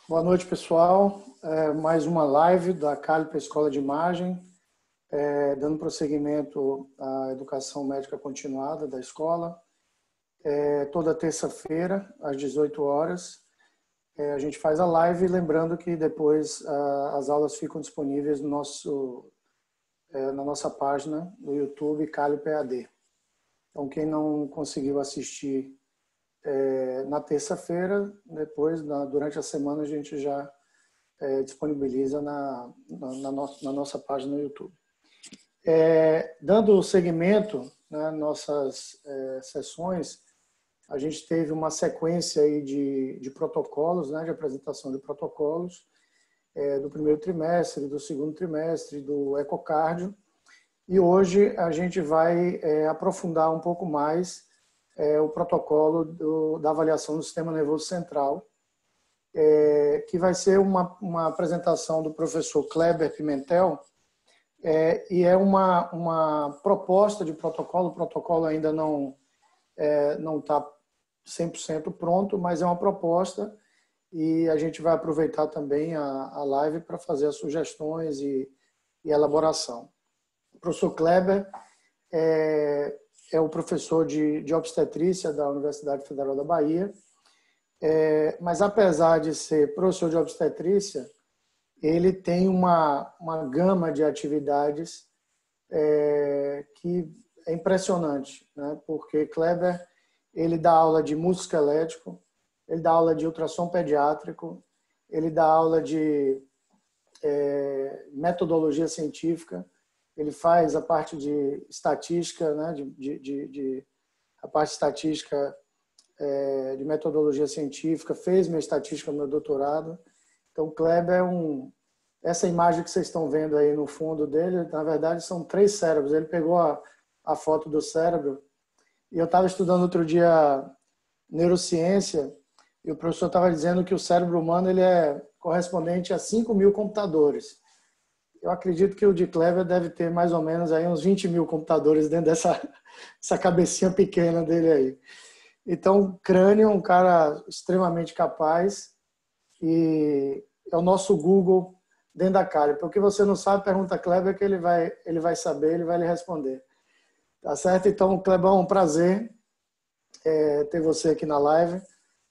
Boa noite, pessoal. Mais uma live da Caliper Escola de Imagem, dando prosseguimento à educação médica continuada da escola. Toda terça-feira, às 18 horas, a gente faz a live, lembrando que depois as aulas ficam disponíveis na nossa página no YouTube, Caliper AD. Então, quem não conseguiu assistir na terça-feira, depois, durante a semana, a gente já disponibiliza na nossa página no YouTube. Dando seguimento nas nossas sessões, a gente teve uma sequência aí de protocolos, de apresentação de protocolos, do primeiro trimestre, do segundo trimestre, do ecocardio, e hoje a gente vai aprofundar um pouco mais o protocolo da avaliação do sistema nervoso central, que vai ser uma apresentação do professor Kleber Pimentel, e é uma proposta de protocolo. O protocolo ainda não está 100% pronto, mas é uma proposta, e a gente vai aproveitar também a live para fazer as sugestões e elaboração. O professor Kleber é o professor de obstetrícia da Universidade Federal da Bahia, mas apesar de ser professor de obstetrícia, ele tem uma gama de atividades que é impressionante, né? Porque Kleber, ele dá aula de musculoesquelético, ele dá aula de ultrassom pediátrico, ele dá aula de metodologia científica, ele faz a parte de estatística, né? A parte estatística de metodologia científica, fez minha estatística no meu doutorado. Então, Kleber essa imagem que vocês estão vendo aí no fundo dele, na verdade, são 3 cérebros. Ele pegou a foto do cérebro, e eu estava estudando outro dia neurociência, e o professor estava dizendo que o cérebro humano ele é correspondente a 5.000 computadores. Eu acredito que o de Kleber deve ter mais ou menos aí uns 20.000 computadores dentro dessa cabecinha pequena dele aí. Então, Crânio, um cara extremamente capaz, e é o nosso Google dentro da Caliper. O que você não sabe, pergunta a Kleber, que ele vai saber, ele vai lhe responder. Tá certo? Então, Kleber, é um prazer ter você aqui na live.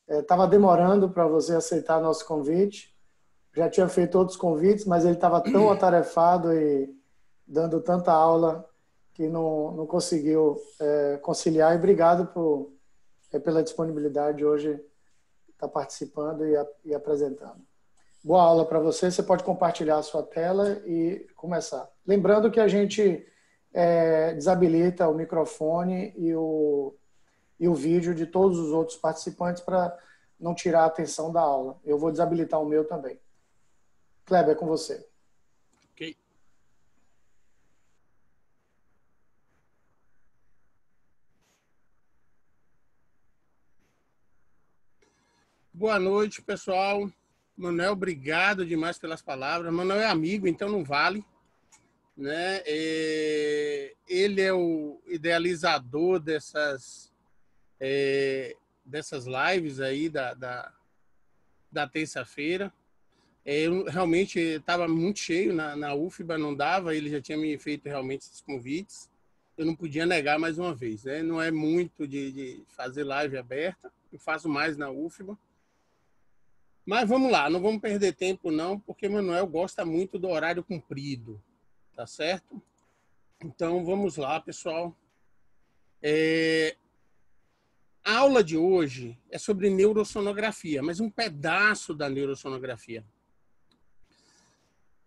Estava demorando para você aceitar nosso convite. Já tinha feito outros convites, mas ele estava tão atarefado e dando tanta aula que não conseguiu conciliar. E obrigado pela disponibilidade de hoje estar participando e apresentando. Boa aula para você. Você pode compartilhar a sua tela e começar. Lembrando que a gente desabilita o microfone e o vídeo de todos os outros participantes para não tirar a atenção da aula. Eu vou desabilitar o meu também. Kleber, é com você. Ok. Boa noite, pessoal. Manuel, obrigado demais pelas palavras. Manuel é amigo, então não vale, né? Ele é o idealizador dessas lives aí da terça-feira. Eu realmente estava muito cheio na UFBA, não dava, ele já tinha me feito realmente esses convites. Eu não podia negar mais uma vez, né? Não é muito de fazer live aberta, eu faço mais na UFBA. Mas vamos lá, não vamos perder tempo não, porque Manuel gosta muito do horário comprido, tá certo? Então vamos lá, pessoal. A aula de hoje é sobre neurosonografia, mas um pedaço da neurosonografia.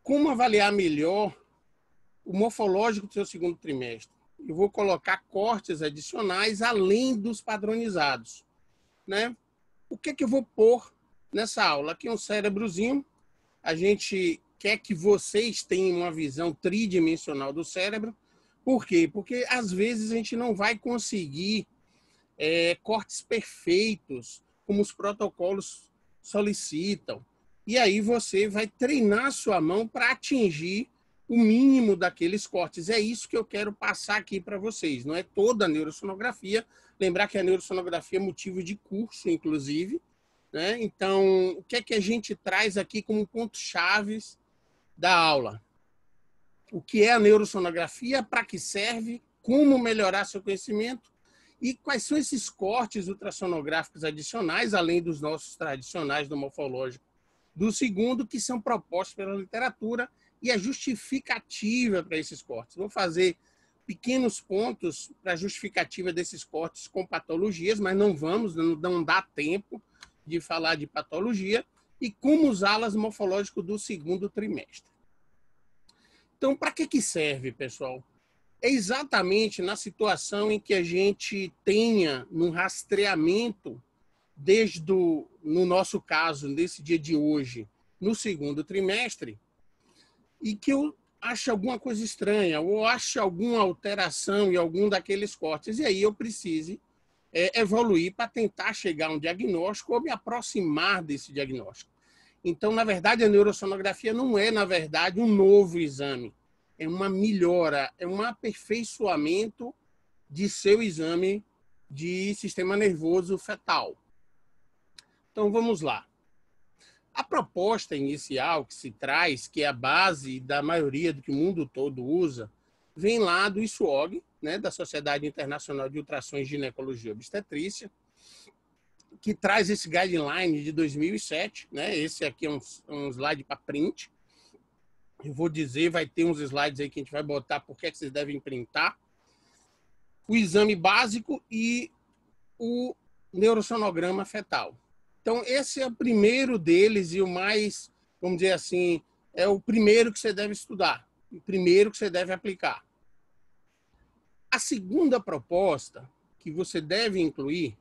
Como avaliar melhor o morfológico do seu segundo trimestre? Eu vou colocar cortes adicionais além dos padronizados, né? O que eu vou pôr nessa aula? Aqui um cérebrozinho. A gente quer que vocês tenham uma visão tridimensional do cérebro. Por quê? Porque às vezes a gente não vai conseguir cortes perfeitos, como os protocolos solicitam. E aí você vai treinar sua mão para atingir o mínimo daqueles cortes. É isso que eu quero passar aqui para vocês. Não é toda a neurosonografia. Lembrar que a neurosonografia é motivo de curso, inclusive, né? Então, o que é que a gente traz aqui como pontos chaves da aula? O que é a neurosonografia, para que serve, como melhorar seu conhecimento e quais são esses cortes ultrassonográficos adicionais, além dos nossos tradicionais do morfológico do segundo, que são propostos pela literatura e a justificativa para esses cortes. Vou fazer pequenos pontos para a justificativa desses cortes com patologias, mas não dá tempo de falar de patologia, e como usá-las no morfológico do segundo trimestre. Então, para que serve, pessoal? É exatamente na situação em que a gente tenha no rastreamento, no nosso caso, nesse dia de hoje, no segundo trimestre, e que eu ache alguma coisa estranha, ou ache alguma alteração em algum daqueles cortes, e aí eu precise evoluir para tentar chegar a um diagnóstico ou me aproximar desse diagnóstico. Então, na verdade, a neurosonografia não é, na verdade, um novo exame. É uma melhora, é um aperfeiçoamento de seu exame de sistema nervoso fetal. Então, vamos lá. A proposta inicial que se traz, que é a base da maioria do que o mundo todo usa, vem lá do ISUOG, né, da Sociedade Internacional de Ultrassons e Ginecologia e Obstetrícia, que traz esse guideline de 2007, né? Esse aqui é um slide para print. Eu vou dizer, vai ter uns slides aí que a gente vai botar por que vocês devem printar. O exame básico e o neurosonograma fetal. Então, esse é o primeiro deles e o mais, vamos dizer assim, é o primeiro que você deve estudar, o primeiro que você deve aplicar. A segunda proposta que você deve incluir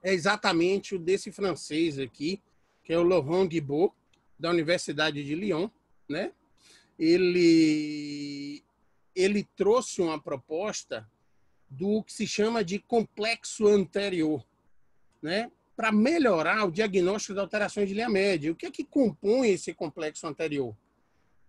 é exatamente o desse francês aqui, que é o Laurent Guibaud, da Universidade de Lyon, né? Ele trouxe uma proposta do que se chama de complexo anterior, né? Para melhorar o diagnóstico de alterações de linha média. O que é que compõe esse complexo anterior?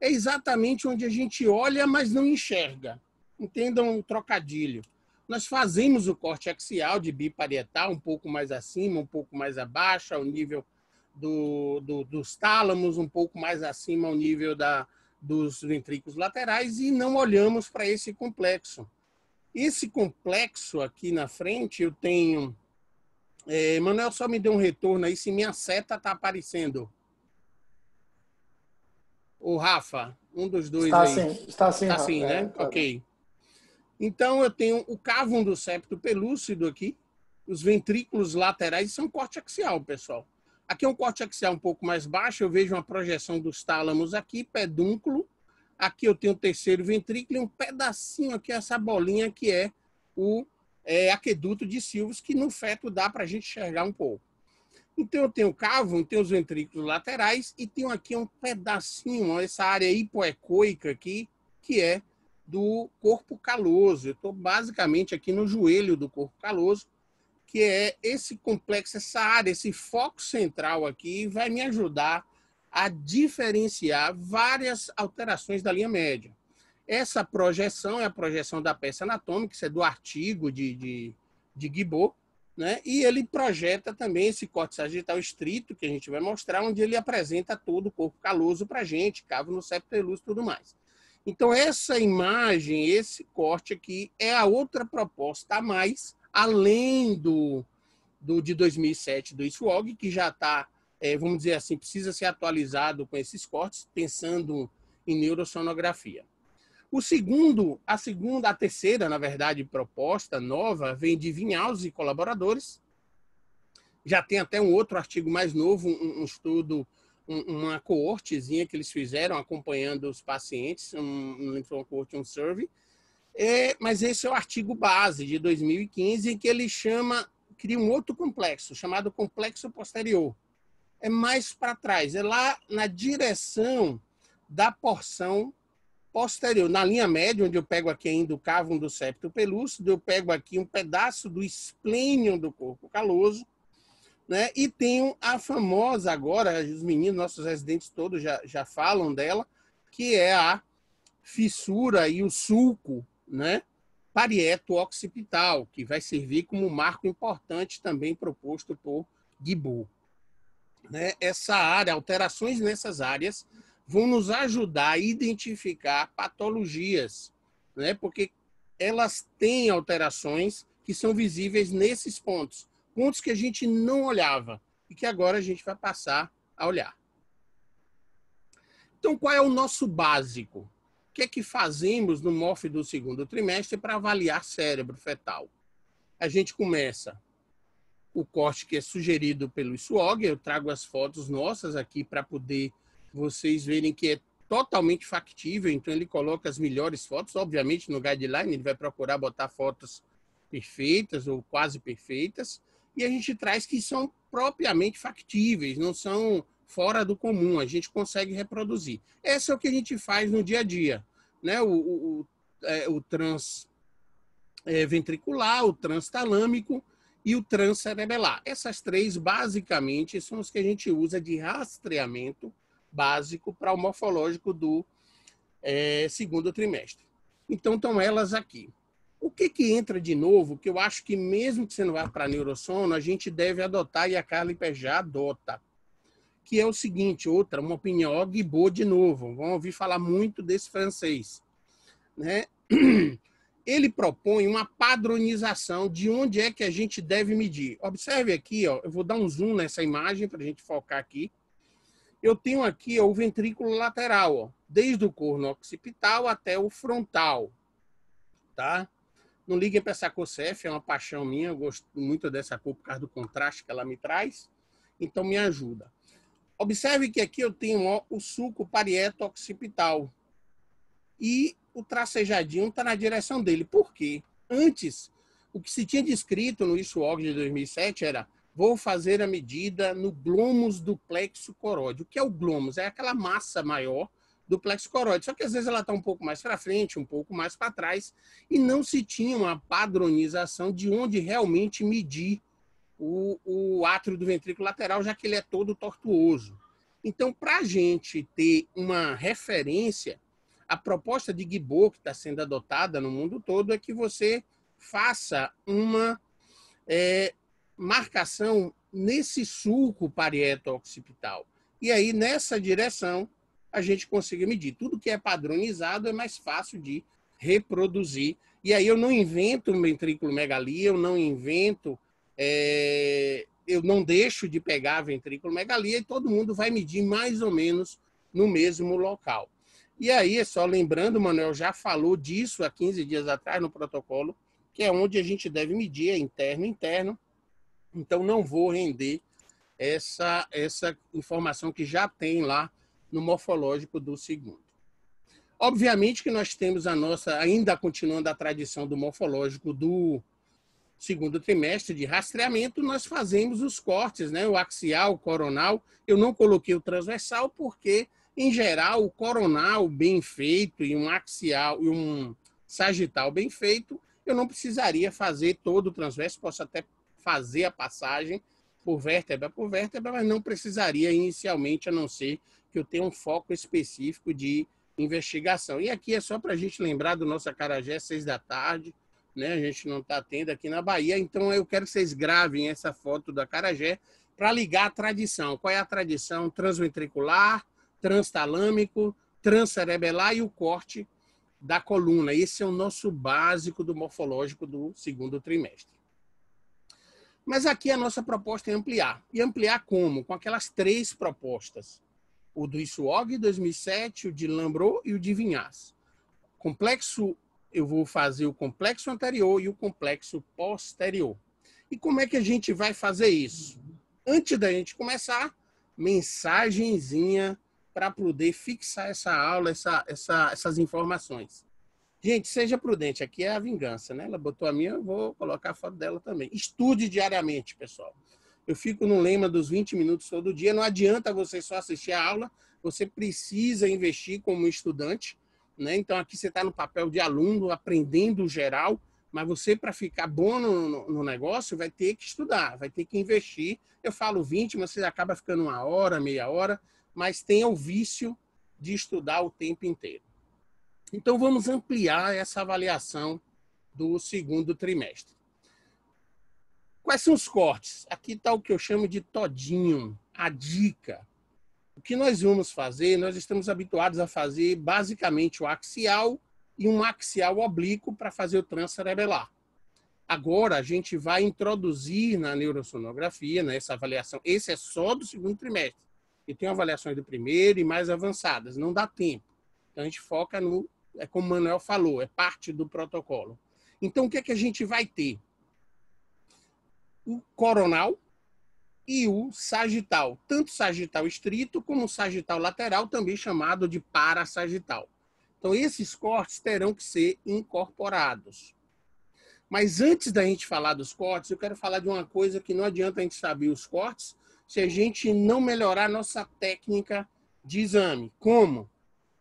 É exatamente onde a gente olha, mas não enxerga. Entendam o trocadilho. Nós fazemos o corte axial de biparietal, um pouco mais acima, um pouco mais abaixo, ao nível dos tálamos, um pouco mais acima, ao nível dos ventrículos laterais, e não olhamos para esse complexo. Esse complexo aqui na frente, eu tenho... Manuel, só me dê um retorno aí se minha seta está aparecendo. O Rafa, um dos dois Está aí. sim, está sim, Está Rafa. sim, né? Tá Ok. bem. Então, eu tenho o cávum do septo pelúcido aqui, os ventrículos laterais, são corte axial, pessoal. Aqui é um corte axial um pouco mais baixo, eu vejo uma projeção dos tálamos aqui, pedúnculo. Aqui eu tenho o terceiro ventrículo e um pedacinho aqui, essa bolinha que é o aqueduto de Silves, que no feto dá para a gente enxergar um pouco. Então, eu tenho o cávum, tenho os ventrículos laterais e tenho aqui um pedacinho, essa área hipoecóica aqui, que é do corpo caloso. Eu estou basicamente aqui no joelho do corpo caloso, que é esse complexo, essa área, esse foco central aqui, vai me ajudar a diferenciar várias alterações da linha média. Essa projeção é a projeção da peça anatômica, isso é do artigo de Guibaud, né? E ele projeta também esse corte sagital estrito, que a gente vai mostrar, onde ele apresenta todo o corpo caloso para a gente, cavo no septo pelúcido e tudo mais. Então, essa imagem, esse corte aqui, é a outra proposta a mais, além do de 2007 do ISWOG, que já está, vamos dizer assim, precisa ser atualizado com esses cortes, pensando em neurosonografia. A terceira, na verdade, proposta nova, vem de Vinhaus e colaboradores. Já tem até um outro artigo mais novo, um estudo, uma coortezinha que eles fizeram acompanhando os pacientes, um cohort, um survey. Mas esse é o artigo base de 2015, em que ele cria um outro complexo, chamado complexo posterior. É mais para trás, é lá na direção da porção posterior, na linha média, onde eu pego aqui ainda o cávum do septo pelúcido, eu pego aqui um pedaço do esplênion do corpo caloso, né? E tenho a famosa agora, os meninos, nossos residentes todos já falam dela, que é a fissura e o sulco, né? Parieto-occipital, que vai servir como marco importante também proposto por Guibaud. né, essa área, alterações nessas áreas vão nos ajudar a identificar patologias, né, porque elas têm alterações que são visíveis nesses pontos, pontos que a gente não olhava e que agora a gente vai passar a olhar. Então, qual é o nosso básico? O que é que fazemos no MOF do segundo trimestre para avaliar cérebro fetal? A gente começa o corte que é sugerido pelo SWOG, eu trago as fotos nossas aqui para poder vocês verem que é totalmente factível, então ele coloca as melhores fotos, obviamente no guideline ele vai procurar botar fotos perfeitas ou quase perfeitas, e a gente traz que são propriamente factíveis, não são fora do comum, a gente consegue reproduzir. Esse é o que a gente faz no dia a dia, né? O transventricular, o transtalâmico e o transcerebelar. Essas três, basicamente, são os que a gente usa de rastreamento básico para o morfológico do segundo trimestre. Então, estão elas aqui. O que entra de novo, que eu acho que mesmo que você não vá para neurossono, a gente deve adotar, e a Carliper já adota, que é o seguinte, uma opinião, Guibaud de novo, vão ouvir falar muito desse francês, né? Ele propõe uma padronização de onde é que a gente deve medir. Observe aqui, ó, eu vou dar um zoom nessa imagem para a gente focar aqui. Eu tenho aqui ó, o ventrículo lateral, ó, desde o corno occipital até o frontal. Tá? Não liguem para essa cor CF, é uma paixão minha, eu gosto muito dessa cor por causa do contraste que ela me traz, então me ajuda. Observe que aqui eu tenho ó, o sulco parieto-occipital e o tracejadinho está na direção dele. Por quê? Antes, o que se tinha descrito no SWOG de 2007 era vou fazer a medida no glômus do plexo coróide. O que é o glômus? É aquela massa maior do plexo coróide. Só que às vezes ela está um pouco mais para frente, um pouco mais para trás, e não se tinha uma padronização de onde realmente medir o átrio do ventrículo lateral, já que ele é todo tortuoso. Então, para a gente ter uma referência, a proposta de Guibaud, que está sendo adotada no mundo todo, é que você faça uma marcação nesse sulco parieto-occipital. E aí, nessa direção, a gente consiga medir. Tudo que é padronizado é mais fácil de reproduzir. E aí eu não invento ventriculomegalia, eu não invento, eu não deixo de pegar a ventriculomegalia e todo mundo vai medir mais ou menos no mesmo local. E aí, só lembrando, o Manuel já falou disso há 15 dias atrás no protocolo, que é onde a gente deve medir, é interno. Então, não vou render essa informação que já tem lá no morfológico do segundo. Obviamente que nós temos a nossa, ainda continuando a tradição do morfológico do segundo trimestre de rastreamento, nós fazemos os cortes, né? O axial, o coronal. Eu não coloquei o transversal porque, em geral, o coronal bem feito e um axial e um sagital bem feito, eu não precisaria fazer todo o transverso, posso até fazer a passagem por vértebra, mas não precisaria inicialmente, a não ser que eu tenha um foco específico de investigação. E aqui é só para a gente lembrar do nosso acarajé, 6 da tarde, né? A gente não está tendo aqui na Bahia, então eu quero que vocês gravem essa foto do acarajé para ligar a tradição. Qual é a tradição? Transventricular, transtalâmico, transcerebelar e o corte da coluna. Esse é o nosso básico do morfológico do segundo trimestre. Mas aqui a nossa proposta é ampliar. E ampliar como? Com aquelas 3 propostas. O do SWOG 2007, o de Lambrot e o de Vignaz. Complexo, eu vou fazer o complexo anterior e o complexo posterior. E como é que a gente vai fazer isso? Antes da gente começar, mensagenzinha para poder fixar essa aula, essas informações. Gente, seja prudente. Aqui é a vingança, né? Ela botou a minha, eu vou colocar a foto dela também. Estude diariamente, pessoal. Eu fico no lema dos 20 minutos todo dia. Não adianta você só assistir a aula. Você precisa investir como estudante, né? Então, aqui você está no papel de aluno, aprendendo geral. Mas você, para ficar bom no negócio, vai ter que estudar, vai ter que investir. Eu falo 20, mas você acaba ficando 1 hora, meia hora. Mas tenha o vício de estudar o tempo inteiro. Então, vamos ampliar essa avaliação do segundo trimestre. Quais são os cortes? Aqui está o que eu chamo de todinho. a dica. O que nós vamos fazer, nós estamos habituados a fazer basicamente o axial e um axial oblíquo para fazer o transcerebelar. Agora, a gente vai introduzir na neurosonografia, nessa avaliação, esse é só do segundo trimestre, e tem avaliações do primeiro e mais avançadas, não dá tempo. Então, a gente foca no, como o Manuel falou, é parte do protocolo. Então, o que é que a gente vai ter? O coronal e o sagital, tanto sagital estrito como sagital lateral, também chamado de parasagital. Então, esses cortes terão que ser incorporados. Mas antes da gente falar dos cortes, eu quero falar de uma coisa que não adianta a gente saber os cortes se a gente não melhorar a nossa técnica de exame. Como?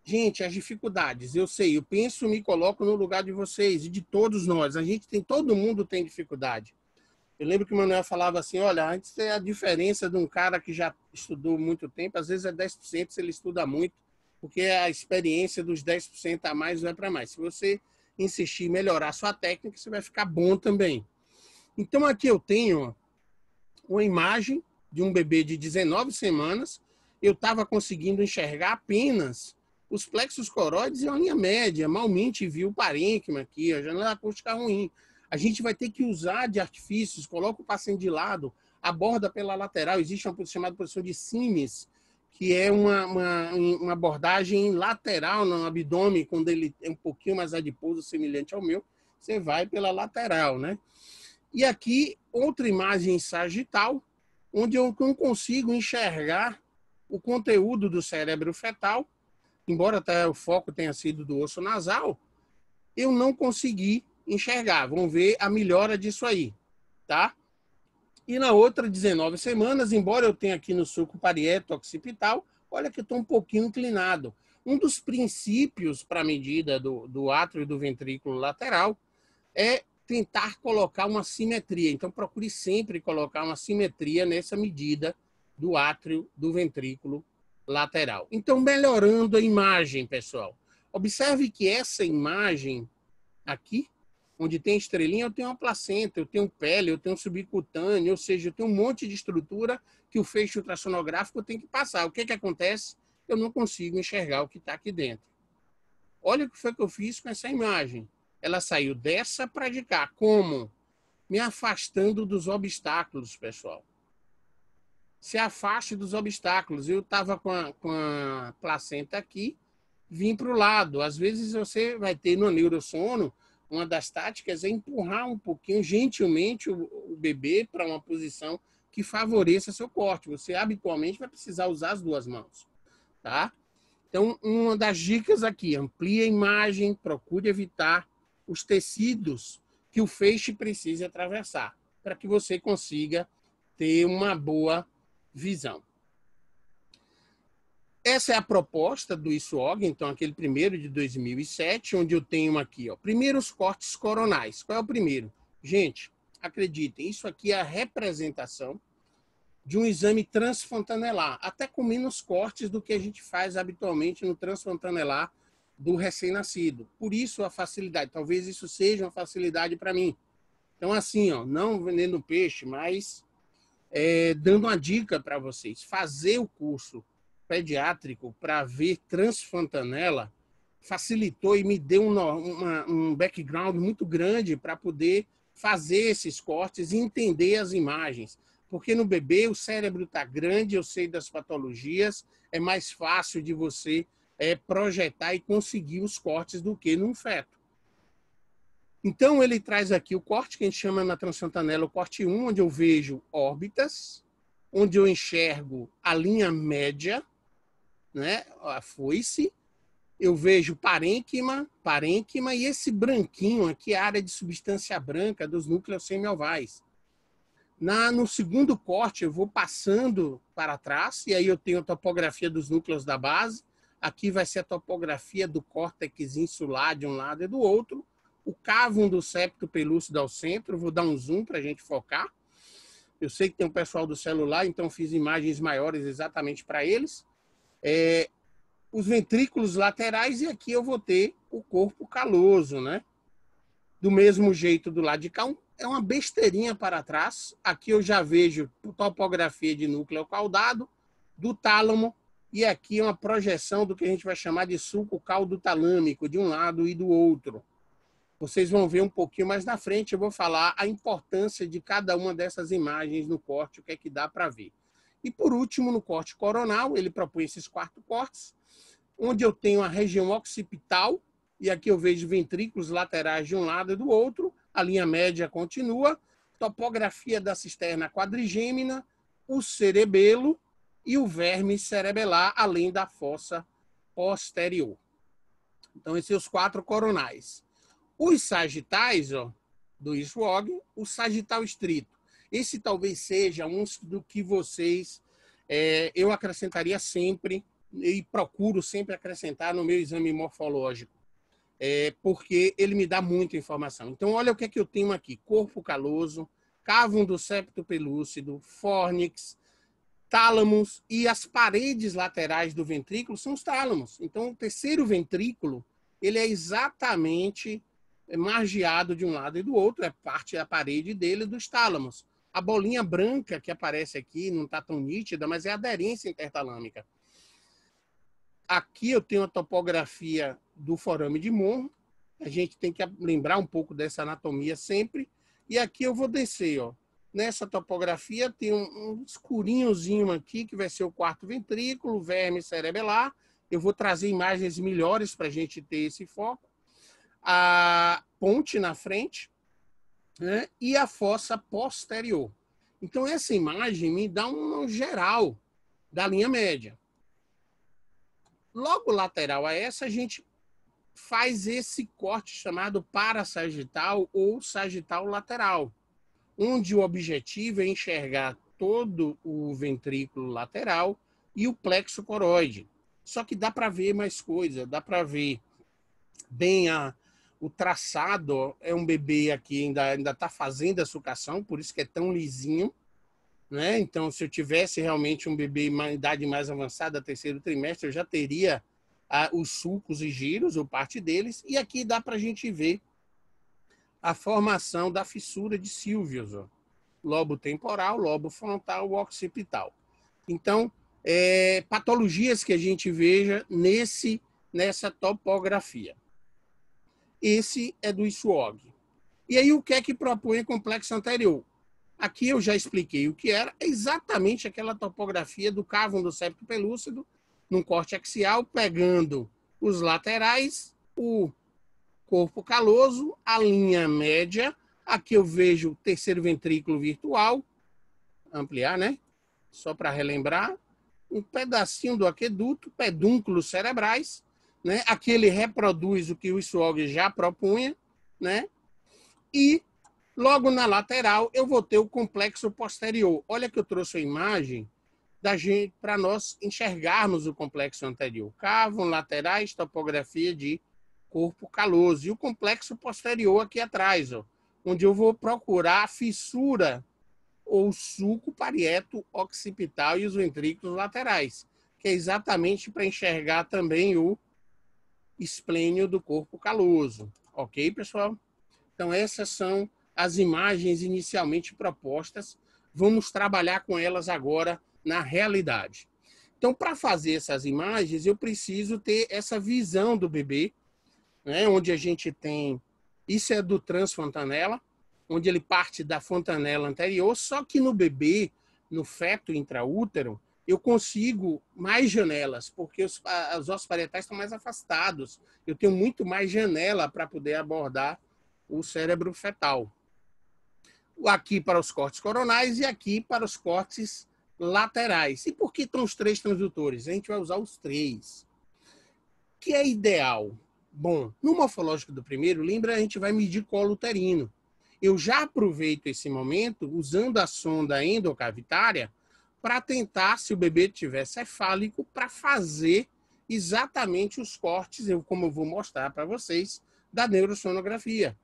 Gente, as dificuldades, eu sei, eu penso, me coloco no lugar de vocês e de todos nós. Todo mundo tem dificuldade. Eu lembro que o Manuel falava assim, olha, antes é a diferença de um cara que já estudou muito tempo, às vezes é 10% se ele estuda muito, porque a experiência dos 10% a mais vai para mais. Se você insistir em melhorar a sua técnica, você vai ficar bom também. Então, aqui eu tenho uma imagem de um bebê de 19 semanas. Eu estava conseguindo enxergar apenas os plexos coroides e a linha média. Malmente vi o parênquima aqui, a janela acústica ruim. A gente vai ter que usar de artifícios, coloca o paciente de lado, aborda pela lateral. Existe uma posição chamada posição de Simes, que é uma abordagem lateral no abdômen, quando ele é um pouquinho mais adiposo, semelhante ao meu, você vai pela lateral, né? E aqui, outra imagem sagital, onde eu não consigo enxergar o conteúdo do cérebro fetal, embora até o foco tenha sido do osso nasal, eu não consegui enxergar. Vamos ver a melhora disso aí, tá? E na outra, 19 semanas, embora eu tenha aqui no sulco parieto occipital, olha que eu estou um pouquinho inclinado. Um dos princípios para a medida do átrio e do ventrículo lateral é tentar colocar uma simetria. Então, procure sempre colocar uma simetria nessa medida do átrio do ventrículo lateral. Então, melhorando a imagem, pessoal. Observe que essa imagem aqui, onde tem estrelinha, eu tenho uma placenta, eu tenho pele, eu tenho subcutâneo, ou seja, eu tenho um monte de estrutura que o feixe ultrassonográfico tem que passar. O que que acontece? Eu não consigo enxergar o que está aqui dentro. Olha o que foi que eu fiz com essa imagem. Ela saiu dessa para de cá. Como? Me afastando dos obstáculos, pessoal. Se afaste dos obstáculos. Eu estava com a placenta aqui, vim para o lado. Às vezes você vai ter no neurossono, uma das táticas é empurrar um pouquinho, gentilmente, o bebê para uma posição que favoreça seu corte. Você habitualmente vai precisar usar as duas mãos, tá? Então, uma das dicas aqui, amplie a imagem, procure evitar os tecidos que o feixe precise atravessar, para que você consiga ter uma boa visão. Essa é a proposta do ISOG, então aquele primeiro de 2007, onde eu tenho aqui, ó, primeiros cortes coronais. Qual é o primeiro? Gente, acreditem, isso aqui é a representação de um exame transfontanelar, até com menos cortes do que a gente faz habitualmente no transfontanelar do recém-nascido. Por isso a facilidade, talvez isso seja uma facilidade para mim. Então assim, ó, não vendendo peixe, mas dando uma dica para vocês, fazer o curso pediátrico para ver transfontanela facilitou e me deu um background muito grande para poder fazer esses cortes e entender as imagens. Porque no bebê o cérebro está grande, eu sei das patologias, é mais fácil de você projetar e conseguir os cortes do que num feto. Então ele traz aqui o corte que a gente chama na transfontanela o corte 1, onde eu vejo órbitas, onde eu enxergo a linha média, né, a foice, eu vejo parênquima e esse branquinho aqui, a área de substância branca dos núcleos semiovais. No segundo corte, eu vou passando para trás, e aí eu tenho a topografia dos núcleos da base. Aqui vai ser a topografia do córtex insular de um lado e do outro. O cavum do septo pelúcido ao centro, vou dar um zoom para a gente focar. Eu sei que tem um pessoal do celular, então fiz imagens maiores exatamente para eles. Os ventrículos laterais, e aqui eu vou ter o corpo caloso, né? Do mesmo jeito do lado de cá, um é uma besteirinha para trás. Aqui eu já vejo topografia de núcleo caudado, do tálamo, e aqui uma projeção do que a gente vai chamar de sulco caldo-talâmico, de um lado e do outro. Vocês vão ver um pouquinho mais na frente, eu vou falar a importância de cada uma dessas imagens no corte, o que é que dá para ver. E por último, no corte coronal, ele propõe esses 4 cortes, onde eu tenho a região occipital, e aqui eu vejo ventrículos laterais de um lado e do outro, a linha média continua, topografia da cisterna quadrigêmina, o cerebelo e o verme cerebelar, além da fossa posterior. Então, esses são os 4 coronais. Os sagitais, ó, do SWOG, o sagital estrito. Esse talvez seja um do que vocês, eu acrescentaria sempre, e procuro sempre acrescentar no meu exame morfológico, porque ele me dá muita informação. Então, olha o que é que eu tenho aqui. Corpo caloso, cávum do septo pelúcido, fórnix, tálamos, e as paredes laterais do ventrículo são os tálamos. Então, o terceiro ventrículo, ele é exatamente margeado de um lado e do outro, é parte da parede dele dos tálamos. A bolinha branca que aparece aqui não está tão nítida, mas é a aderência intertalâmica. Aqui eu tenho a topografia do forame de Monro. A gente tem que lembrar um pouco dessa anatomia sempre. E aqui eu vou descer, ó. Nessa topografia tem um escurinhozinho aqui, que vai ser o 4º ventrículo, verme cerebelar. Eu vou trazer imagens melhores para a gente ter esse foco. A ponte na frente, né? E a fossa posterior. Então, essa imagem me dá um geral da linha média. Logo lateral a essa, a gente faz esse corte chamado parasagital ou sagital lateral, onde o objetivo é enxergar todo o ventrículo lateral e o plexo coroide. Só que dá para ver mais coisa, dá para ver bem o traçado. É um bebê aqui, ainda está fazendo a sucação, por isso que é tão lisinho, né? Então, se eu tivesse realmente um bebê em uma idade mais avançada, 3º trimestre, eu já teria os sulcos e giros, ou parte deles, e aqui dá para a gente ver a formação da fissura de Sylvius, ó. Lobo temporal, lobo frontal, occipital. Então, patologias que a gente veja nessa topografia. Esse é do SWOG. E aí, o que é que propõe o complexo anterior? Aqui eu já expliquei o que era, exatamente aquela topografia do cávum do septo pelúcido, num corte axial, pegando os laterais, o corpo caloso, a linha média. Aqui eu vejo o terceiro ventrículo virtual, ampliar, né? Só para relembrar. Um pedacinho do aqueduto, pedúnculos cerebrais, né? Aqui ele reproduz o que o SWOG já propunha, né? E logo na lateral eu vou ter o complexo posterior. Olha que eu trouxe a imagem da gente para nós enxergarmos o complexo anterior. Cávum, laterais, topografia de corpo caloso. E o complexo posterior aqui atrás, ó, onde eu vou procurar a fissura ou sulco parieto occipital e os ventrículos laterais, que é exatamente para enxergar também o esplênio do corpo caloso. Ok, pessoal? Então, essas são as imagens inicialmente propostas. Vamos trabalhar com elas agora na realidade. Então, para fazer essas imagens, eu preciso ter essa visão do bebê, né, onde a gente tem... Isso é do transfontanela, onde ele parte da fontanela anterior, só que no bebê, no feto intraútero, eu consigo mais janelas, porque os ossos parietais estão mais afastados. Eu tenho muito mais janela para poder abordar o cérebro fetal. Aqui para os cortes coronais e aqui para os cortes laterais. E por que estão os 3 transdutores? A gente vai usar os 3. Que é ideal? Bom, no morfológico do primeiro, lembra, a gente vai medir colo uterino. Eu já aproveito esse momento, usando a sonda endocavitária, para tentar, se o bebê tiver cefálico, para fazer exatamente os cortes, como eu vou mostrar para vocês, da neurosonografia.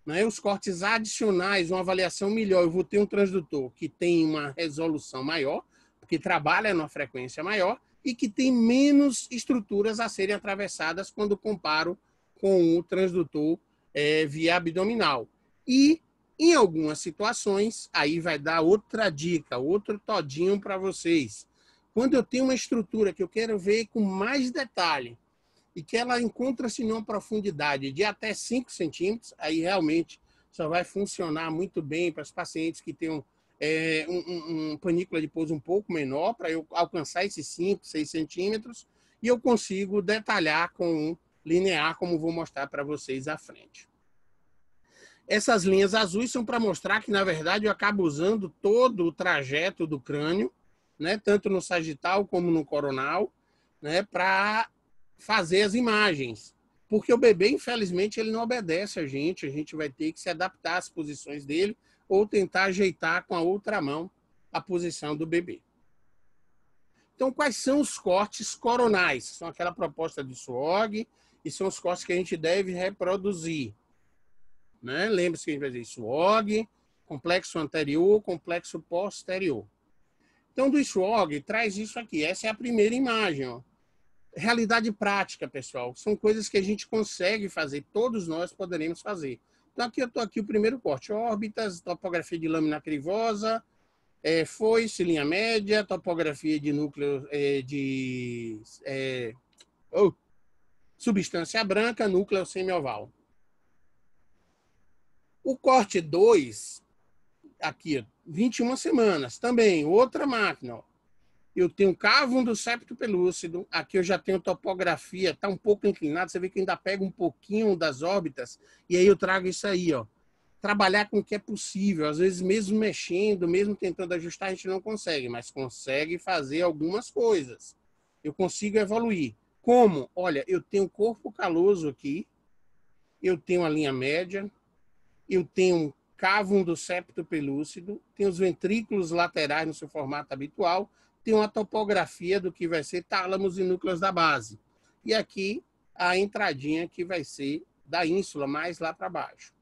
Né? Os cortes adicionais, uma avaliação melhor, eu vou ter um transdutor que tem uma resolução maior, que trabalha numa frequência maior e que tem menos estruturas a serem atravessadas quando comparo com o transdutor via abdominal. E Em algumas situações, aí vai dar outra dica, outro todinho para vocês. Quando eu tenho uma estrutura que eu quero ver com mais detalhe e que ela encontra-se numa profundidade de até 5 centímetros, aí realmente só vai funcionar muito bem para os pacientes que tenham panícula de pouso um pouco menor, para eu alcançar esses 5, 6 centímetros, e eu consigo detalhar com um linear, como vou mostrar para vocês à frente. Essas linhas azuis são para mostrar que, na verdade, eu acabo usando todo o trajeto do crânio, né, tanto no sagital como no coronal, né, para fazer as imagens. Porque o bebê, infelizmente, ele não obedece a gente vai ter que se adaptar às posições dele ou tentar ajeitar com a outra mão a posição do bebê. Então, quais são os cortes coronais? São aquela proposta de SWOG e são os cortes que a gente deve reproduzir. Né? Lembre-se que a gente vai dizer SWOG, complexo anterior, complexo posterior. Então, do SWOG, traz isso aqui. Essa é a primeira imagem. Ó. Realidade prática, pessoal. São coisas que a gente consegue fazer, todos nós poderemos fazer. Então, aqui eu estou aqui o primeiro corte. Órbitas, topografia de lâmina crivosa, foice, linha média, topografia de núcleo substância branca, núcleo semioval. O corte 2, aqui, 21 semanas, também, outra máquina. Ó. Eu tenho cávum do septo pelúcido, aqui eu já tenho topografia, está um pouco inclinado, você vê que ainda pega um pouquinho das órbitas, e aí eu trago isso aí, ó. Trabalhar com o que é possível, às vezes mesmo mexendo, mesmo tentando ajustar, a gente não consegue, mas consegue fazer algumas coisas. Eu consigo evoluir. Como? Olha, eu tenho corpo caloso aqui, eu tenho a linha média, eu tenho um cávum do septo pelúcido, tenho os ventrículos laterais no seu formato habitual, tenho uma topografia do que vai ser tálamos e núcleos da base. E aqui a entradinha que vai ser da ínsula, mais lá para baixo.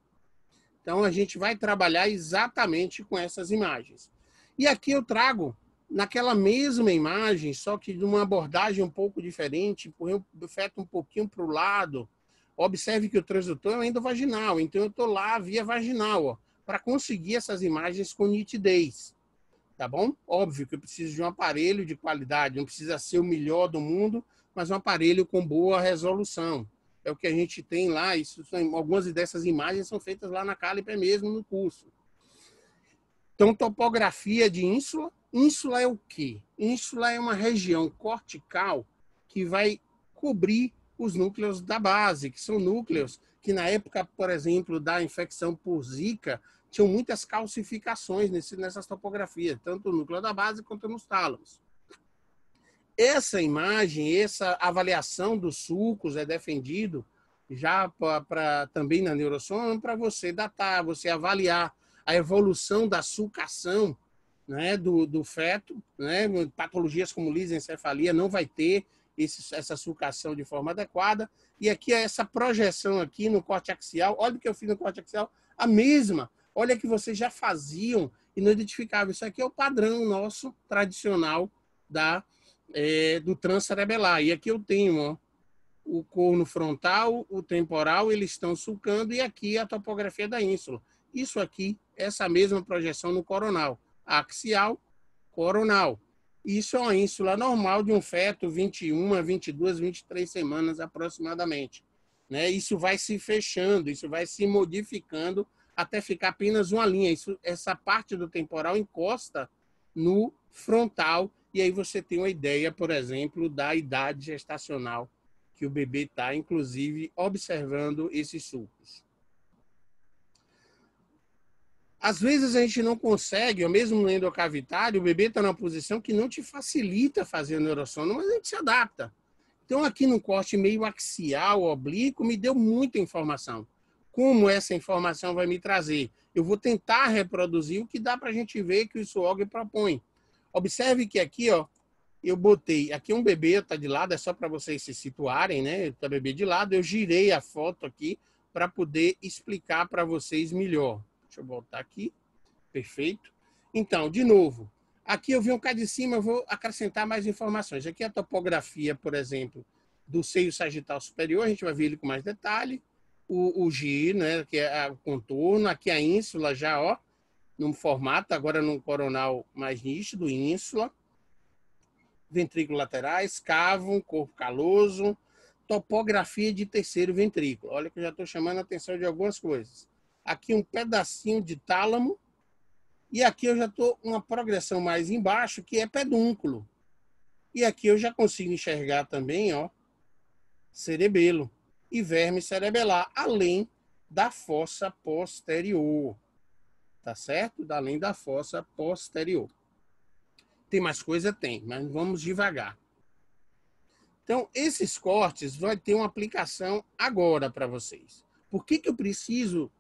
Então, a gente vai trabalhar exatamente com essas imagens. E aqui eu trago, naquela mesma imagem, só que de uma abordagem um pouco diferente, empurrei o feto um pouquinho para o lado. Observe que o transdutor é o endovaginal, então eu estou lá via vaginal, para conseguir essas imagens com nitidez. Tá bom? Óbvio que eu preciso de um aparelho de qualidade, não precisa ser o melhor do mundo, mas um aparelho com boa resolução. É o que a gente tem lá, algumas dessas imagens são feitas lá na Caliper mesmo, no curso. Então, topografia de ínsula. Ínsula é o quê? Ínsula é uma região cortical que vai cobrir os núcleos da base, que são núcleos que na época, por exemplo, da infecção por Zika, tinham muitas calcificações nessas topografias, tanto no núcleo da base quanto nos tálamos. Essa imagem, essa avaliação dos sulcos é defendido já também na neurossoma para você datar, você avaliar a evolução da sulcação, né, do feto, né, patologias como lisencefalia não vai ter essa sulcação de forma adequada. E aqui essa projeção aqui no corte axial, olha o que eu fiz no corte axial, a mesma. Olha que vocês já faziam e não identificavam. Isso aqui é o padrão nosso tradicional do transcerebelar. E aqui eu tenho ó, o corno frontal, o temporal, eles estão sulcando, e aqui a topografia da ínsula. Isso aqui, essa mesma projeção no coronal. Axial, coronal. Isso é uma ínsula normal de um feto, 21, 22, 23 semanas aproximadamente. Né? Isso vai se fechando, isso vai se modificando até ficar apenas uma linha. Essa parte do temporal encosta no frontal, e aí você tem uma ideia, por exemplo, da idade gestacional que o bebê está, inclusive, observando esses sulcos. Às vezes a gente não consegue, ou mesmo no endocavitário, o bebê está numa posição que não te facilita fazer o neurossono, mas a gente se adapta. Então, aqui no corte meio axial, oblíquo, me deu muita informação. Como essa informação vai me trazer? Eu vou tentar reproduzir o que dá para a gente ver que o SWOG propõe. Observe que aqui, ó, eu botei, aqui um bebê está de lado, é só para vocês se situarem, né? Está bebê de lado, eu girei a foto aqui para poder explicar para vocês melhor. Deixa eu voltar aqui, perfeito. Então, de novo, aqui eu venho cá de cima, eu vou acrescentar mais informações. Aqui a topografia, por exemplo, do seio sagital superior, a gente vai ver ele com mais detalhe. o G, né, que é o contorno, aqui a ínsula já, ó, num formato, agora num coronal mais nítido, ínsula, ventrículo laterais, cavo, corpo caloso, topografia de terceiro ventrículo. Olha que eu já estou chamando a atenção de algumas coisas. Aqui um pedacinho de tálamo, e aqui eu já estou uma progressão mais embaixo, que é pedúnculo. E aqui eu já consigo enxergar também, ó, cerebelo e verme cerebelar, além da fossa posterior. Tá certo? Além da fossa posterior. Tem mais coisa? Tem, mas vamos devagar. Então, esses cortes vão ter uma aplicação agora para vocês. Por que eu preciso...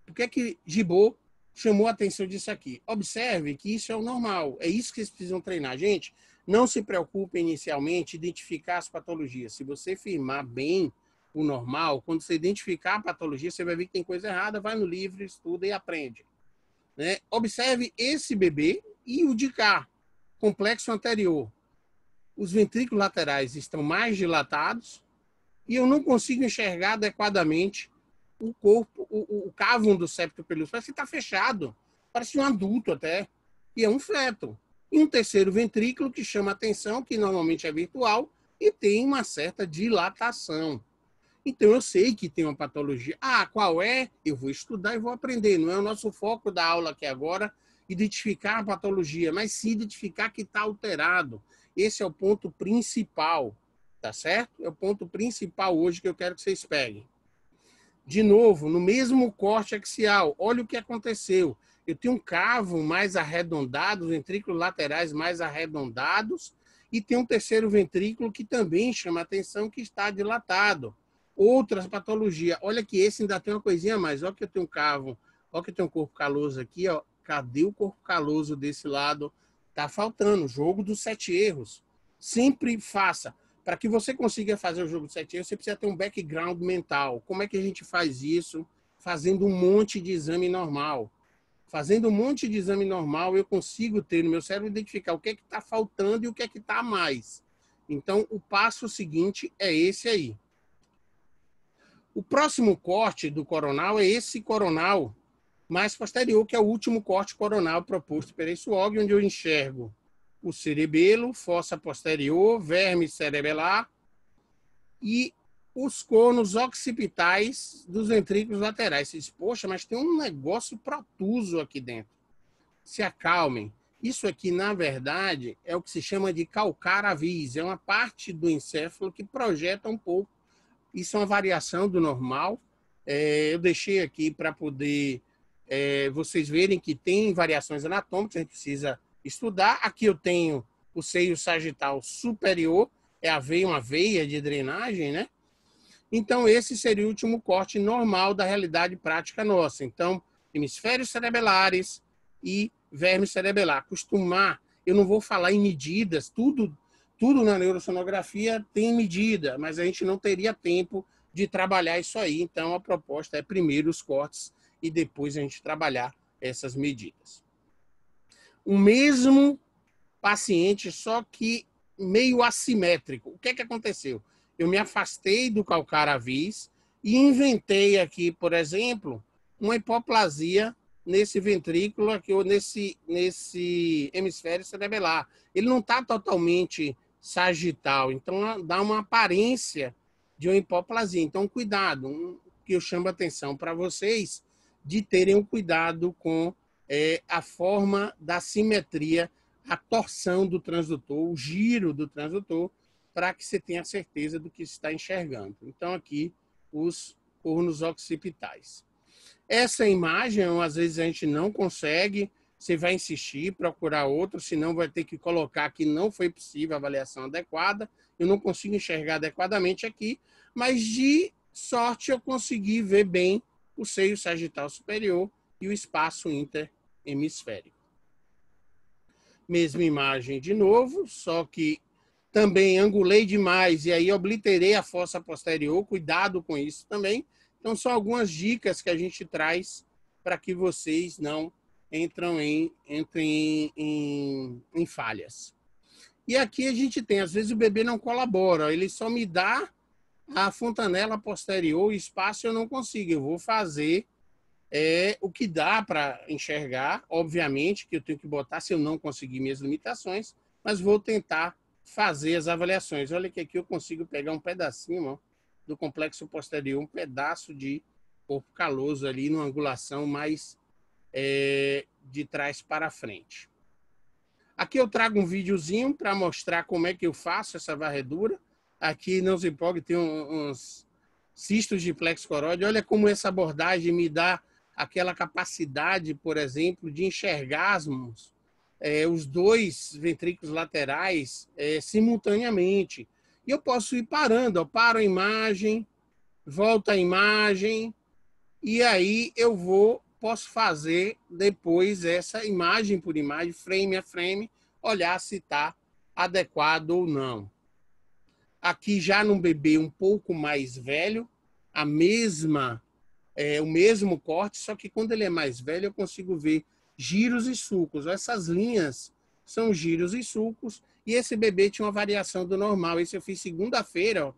Por que Gibault chamou a atenção disso aqui? Observe que isso é o normal. É isso que vocês precisam treinar. Gente, não se preocupe inicialmente em identificar as patologias. Se você firmar bem o normal, quando você identificar a patologia, você vai ver que tem coisa errada, vai no livro, estuda e aprende. Né? Observe esse bebê e o de cá, complexo anterior. Os ventrículos laterais estão mais dilatados e eu não consigo enxergar adequadamente o corpo, o cávum do septo pelúcio. Parece que está fechado, parece um adulto até, e é um feto. E um terceiro ventrículo que chama atenção, que normalmente é virtual, e tem uma certa dilatação. Então, eu sei que tem uma patologia. Ah, qual é? Eu vou estudar e vou aprender. Não é o nosso foco da aula aqui agora identificar a patologia, mas sim identificar que está alterado. Esse é o ponto principal, tá certo? É o ponto principal hoje que eu quero que vocês peguem. De novo, no mesmo corte axial, olha o que aconteceu. Eu tenho um cavo mais arredondado, ventrículos laterais mais arredondados, e tem um terceiro ventrículo que também chama atenção, que está dilatado. Outras patologias. Olha que esse ainda tem uma coisinha a mais. Olha que eu tenho um cavo, olha que eu tenho um corpo caloso aqui. Ó. Cadê o corpo caloso desse lado? Está faltando. Jogo dos 7 erros. Sempre faça. Para que você consiga fazer o jogo dos 7 erros, você precisa ter um background mental. Como é que a gente faz isso? Fazendo um monte de exame normal. Fazendo um monte de exame normal, eu consigo ter no meu cérebro identificar o que é que está faltando e o que é que está a mais. Então, o passo seguinte é esse aí. O próximo corte do coronal é esse coronal mais posterior, que é o último corte coronal proposto por Eiswog, onde eu enxergo o cerebelo, fossa posterior, verme cerebelar e os conos occipitais dos ventrículos laterais. Você diz, poxa, mas tem um negócio protuso aqui dentro. Se acalmem. Isso aqui, na verdade, é o que se chama de calcar avis. É uma parte do encéfalo que projeta um pouco. Isso é uma variação do normal. Eu deixei aqui para poder vocês verem que tem variações anatômicas, a gente precisa estudar. Aqui eu tenho o seio sagital superior, é a veia, uma veia de drenagem, né? Então, esse seria o último corte normal da realidade prática nossa. Então, hemisférios cerebelares e verme cerebelar. Acostumar, eu não vou falar em medidas, tudo na neurosonografia tem medida, mas a gente não teria tempo de trabalhar isso aí. Então, a proposta é primeiro os cortes e depois a gente trabalhar essas medidas. O mesmo paciente, só que meio assimétrico. O que é que aconteceu? Eu me afastei do calcar avis e inventei aqui, por exemplo, uma hipoplasia nesse ventrículo aqui, ou nesse hemisfério cerebelar. Ele não está totalmente sagital, então dá uma aparência de uma hipoplasia. Então, cuidado, que eu chamo a atenção para vocês de terem um cuidado com a forma da simetria, a torção do transdutor, o giro do transdutor, para que você tenha certeza do que está enxergando. Então, aqui, os cornos occipitais. Essa imagem, às vezes, a gente não consegue, você vai insistir, procurar outro, senão vai ter que colocar que não foi possível a avaliação adequada, eu não consigo enxergar adequadamente aqui, mas de sorte eu consegui ver bem o seio sagital superior e o espaço interhemisférico. Mesma imagem de novo, só que também angulei demais e aí obliterei a fossa posterior, cuidado com isso também. Então, são algumas dicas que a gente traz para que vocês não entrem em falhas. E aqui a gente tem, às vezes o bebê não colabora, ele só me dá A fontanela posterior, o espaço eu não consigo. Eu vou fazer o que dá para enxergar. Obviamente que eu tenho que botar se eu não conseguir minhas limitações, mas vou tentar fazer as avaliações. Olha que aqui eu consigo pegar um pedacinho, ó, do complexo posterior, um pedaço de corpo caloso ali, numa angulação mais de trás para frente. Aqui eu trago um videozinho para mostrar como é que eu faço essa varredura. Aqui, não se empolgue, tem uns cistos de plexo coróide. Olha como essa abordagem me dá aquela capacidade, por exemplo, de enxergarmos os dois ventrículos laterais simultaneamente. E eu posso ir parando, eu paro a imagem, volto a imagem, e aí eu posso fazer depois essa imagem por imagem, frame a frame, olhar se está adequado ou não. Aqui já num bebê um pouco mais velho, o mesmo corte, só que quando ele é mais velho eu consigo ver giros e sulcos. Essas linhas são giros e sulcos, e esse bebê tinha uma variação do normal. Esse eu fiz segunda-feira,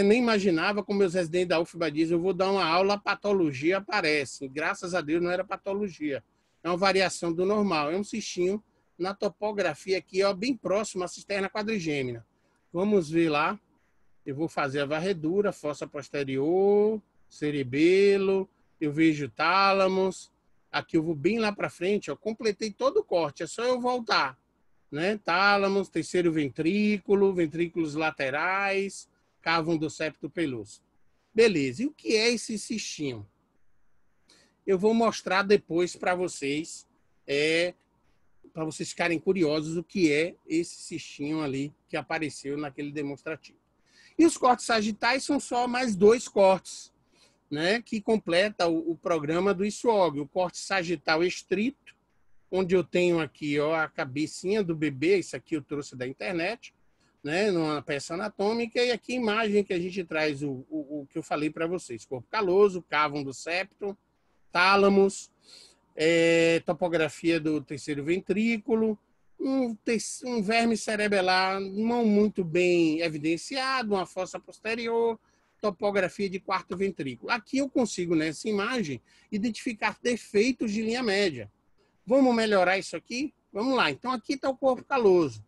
nem imaginava, com meus residentes da UFBA diz, eu vou dar uma aula, a patologia aparece. Graças a Deus não era patologia, é uma variação do normal. É um cistinho na topografia aqui, ó, bem próximo à cisterna quadrigêmea. Vamos ver lá. Eu vou fazer a varredura, fossa posterior, cerebelo, eu vejo tálamos. Aqui eu vou bem lá para frente, ó, completei todo o corte, é só eu voltar, né? Tálamos, terceiro ventrículo, ventrículos laterais, cávum do septo peloso. Beleza, e o que é esse cistinho? Eu vou mostrar depois para vocês ficarem curiosos o que é esse cistinho ali que apareceu naquele demonstrativo. E os cortes sagitais são só mais 2 cortes, né, que completa o programa do ISOG. O corte sagital estrito, onde eu tenho aqui, ó, a cabecinha do bebê, isso aqui eu trouxe da internet, né, numa peça anatômica, e aqui a imagem que a gente traz, o que eu falei para vocês, corpo caloso, cávum do septo, tálamos, topografia do terceiro ventrículo, um verme cerebelar não muito bem evidenciado, uma fossa posterior, topografia de quarto ventrículo. Aqui eu consigo, nessa imagem, identificar defeitos de linha média. Vamos melhorar isso aqui? Vamos lá. Então, aqui está o corpo caloso.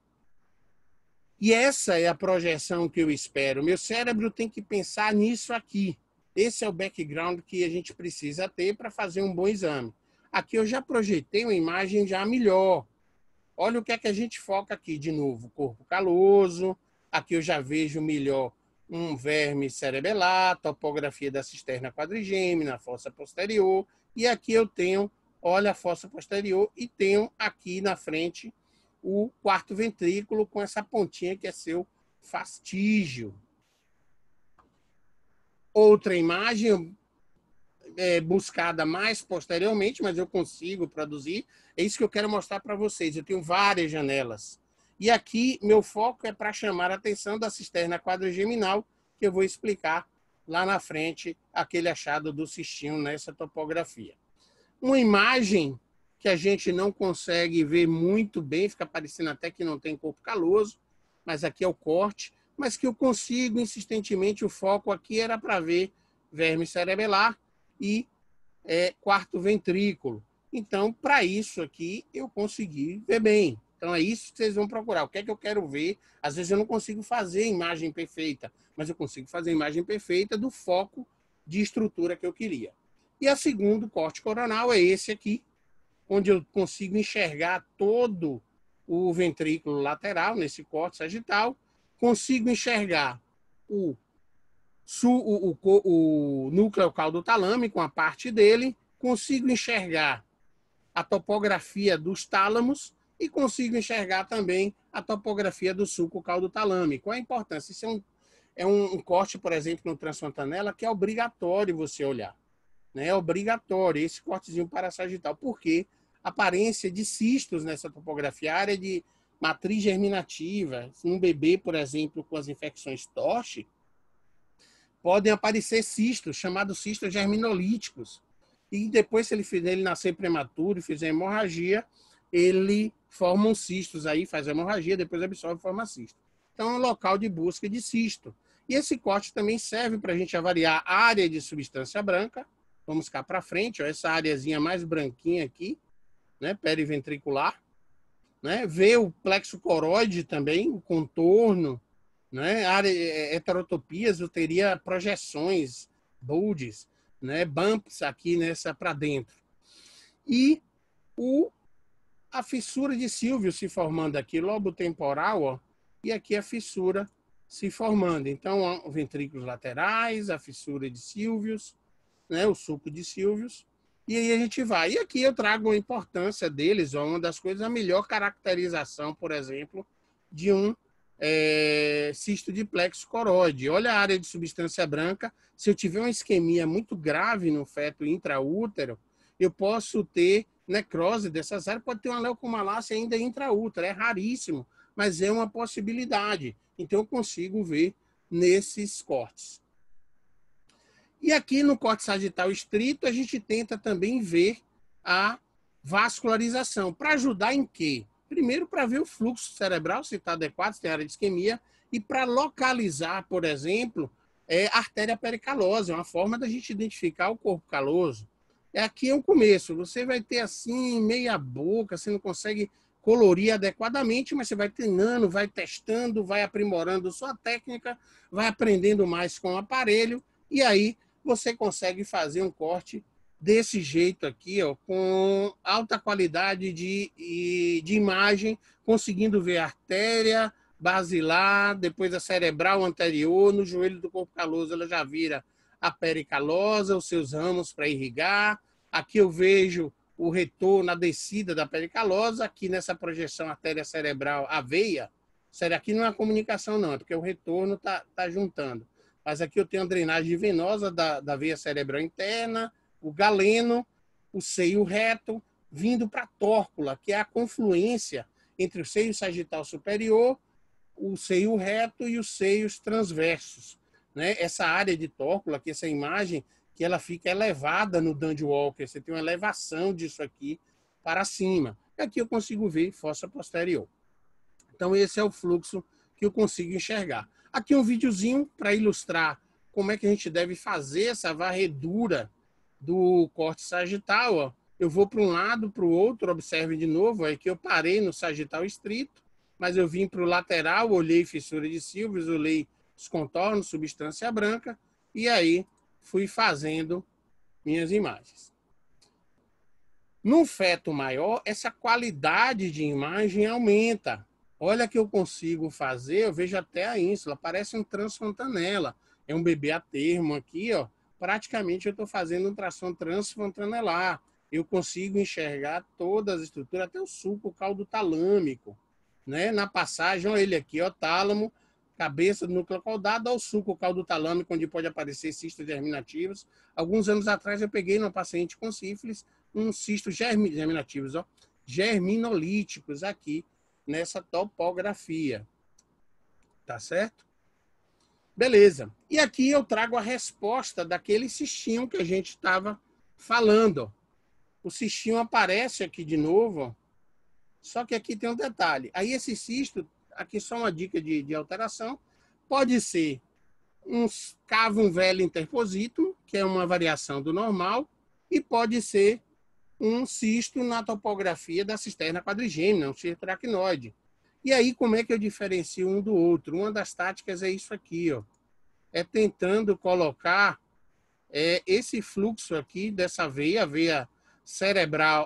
E essa é a projeção que eu espero. Meu cérebro tem que pensar nisso aqui. Esse é o background que a gente precisa ter para fazer um bom exame. Aqui eu já projetei uma imagem já melhor. Olha o que é que a gente foca aqui de novo. Corpo caloso. Aqui eu já vejo melhor um verme cerebelar, topografia da cisterna quadrigêmea, fossa posterior. E aqui eu tenho, olha a fossa posterior, e tenho aqui na frente o quarto ventrículo com essa pontinha que é seu fastígio. Outra imagem buscada mais posteriormente, mas eu consigo produzir. É isso que eu quero mostrar para vocês. Eu tenho várias janelas. E aqui, meu foco é para chamar a atenção da cisterna quadrigeminal, que eu vou explicar lá na frente, aquele achado do cistinho nessa topografia. Uma imagem que a gente não consegue ver muito bem, fica parecendo até que não tem corpo caloso, mas aqui é o corte, mas que eu consigo insistentemente, o foco aqui era para ver verme cerebelar e quarto ventrículo. Então, para isso aqui, eu consegui ver bem. Então, é isso que vocês vão procurar. O que é que eu quero ver? Às vezes eu não consigo fazer a imagem perfeita, mas eu consigo fazer a imagem perfeita do foco de estrutura que eu queria. E a segundo corte coronal é esse aqui, onde eu consigo enxergar todo o ventrículo lateral, nesse corte sagital, consigo enxergar o núcleo caldo-talâmico, a parte dele, consigo enxergar a topografia dos tálamos e consigo enxergar também a topografia do sulco caldo-talâmico. Qual a importância? Isso é um corte, por exemplo, no transfontanela, que é obrigatório você olhar. Né? É obrigatório esse cortezinho parasagital. Por quê? Aparência de cistos nessa topografia, área de matriz germinativa. Um bebê, por exemplo, com as infecções TORCH, podem aparecer cistos, chamados cistos germinolíticos. E depois, se ele nascer prematuro e fizer hemorragia, ele forma um cistos aí, faz hemorragia, depois absorve e forma cisto. Então, é um local de busca de cisto. E esse corte também serve para a gente avaliar a área de substância branca. Vamos cá para frente, ó, essa areazinha mais branquinha aqui, né, periventricular, né, ver o plexo coroide também, o contorno, né, área, heterotopias, eu teria projeções, bulges, né, bumps aqui nessa para dentro. E a fissura de Sylvius se formando aqui, lobo temporal, ó, e aqui a fissura se formando. Então, ventrículos laterais, a fissura de Sylvius, né, o suco de Sylvius, e aí a gente vai. E aqui eu trago a importância deles, ó, uma das coisas, a melhor caracterização, por exemplo, de um cisto de plexo coroide. Olha a área de substância branca. Se eu tiver uma isquemia muito grave no feto intraútero, eu posso ter necrose dessas áreas, pode ter uma leucomalácia ainda intraútero, é raríssimo, mas é uma possibilidade. Então eu consigo ver nesses cortes. E aqui no corte sagital estrito, a gente tenta também ver a vascularização. Para ajudar em quê? Primeiro, para ver o fluxo cerebral, se está adequado, se tem área de isquemia, e para localizar, por exemplo, a artéria pericalosa, é uma forma da gente identificar o corpo caloso. Aqui é o começo, você vai ter assim, meia boca, você não consegue colorir adequadamente, mas você vai treinando, vai testando, vai aprimorando sua técnica, vai aprendendo mais com o aparelho, e aí você consegue fazer um corte desse jeito aqui, ó, com alta qualidade de imagem, conseguindo ver a artéria basilar, depois a cerebral anterior, no joelho do corpo caloso ela já vira a pericalosa, os seus ramos para irrigar. Aqui eu vejo o retorno, a descida da pericalosa, aqui nessa projeção artéria cerebral, a veia, aqui não é a comunicação não, é porque o retorno tá juntando. Mas aqui eu tenho a drenagem venosa da veia cerebral interna, o galeno, o seio reto, vindo para a tórcula, que é a confluência entre o seio sagital superior, o seio reto e os seios transversos. Né? Essa área de tórcula, que essa imagem, que ela fica elevada no Dandy Walker, você tem uma elevação disso aqui para cima. E aqui eu consigo ver fossa posterior. Então esse é o fluxo que eu consigo enxergar. Aqui um videozinho para ilustrar como é que a gente deve fazer essa varredura do corte sagital. Ó. Eu vou para um lado, para o outro, observe de novo, é que eu parei no sagital estrito, mas eu vim para o lateral, olhei fissura de Sylvius, olhei os contornos, substância branca, e aí fui fazendo minhas imagens. No feto maior, essa qualidade de imagem aumenta. Olha que eu consigo fazer, eu vejo até a ínsula, parece um transfontanela. É um bebê a termo aqui, ó. Praticamente eu estou fazendo um tração transfontanelar. Eu consigo enxergar todas as estruturas, até o suco caldo talâmico. Né? Na passagem, olha ele aqui, ó, tálamo, cabeça do núcleo caudado, ao suco caldo talâmico, onde pode aparecer cistos germinativos. Alguns anos atrás eu peguei numa paciente com sífilis um cisto germinativos, ó, germinolíticos aqui nessa topografia. Tá certo? Beleza. E aqui eu trago a resposta daquele cistinho que a gente estava falando. O cistinho aparece aqui de novo, ó. Só que aqui tem um detalhe. Aí esse cisto, aqui só uma dica de alteração, pode ser um cavum velho interpositum, que é uma variação do normal, e pode ser um cisto na topografia da cisterna quadrigêmea, um cisto aracnoide. E aí, como é que eu diferencio um do outro? Uma das táticas é isso aqui, ó. É tentando colocar esse fluxo aqui dessa veia,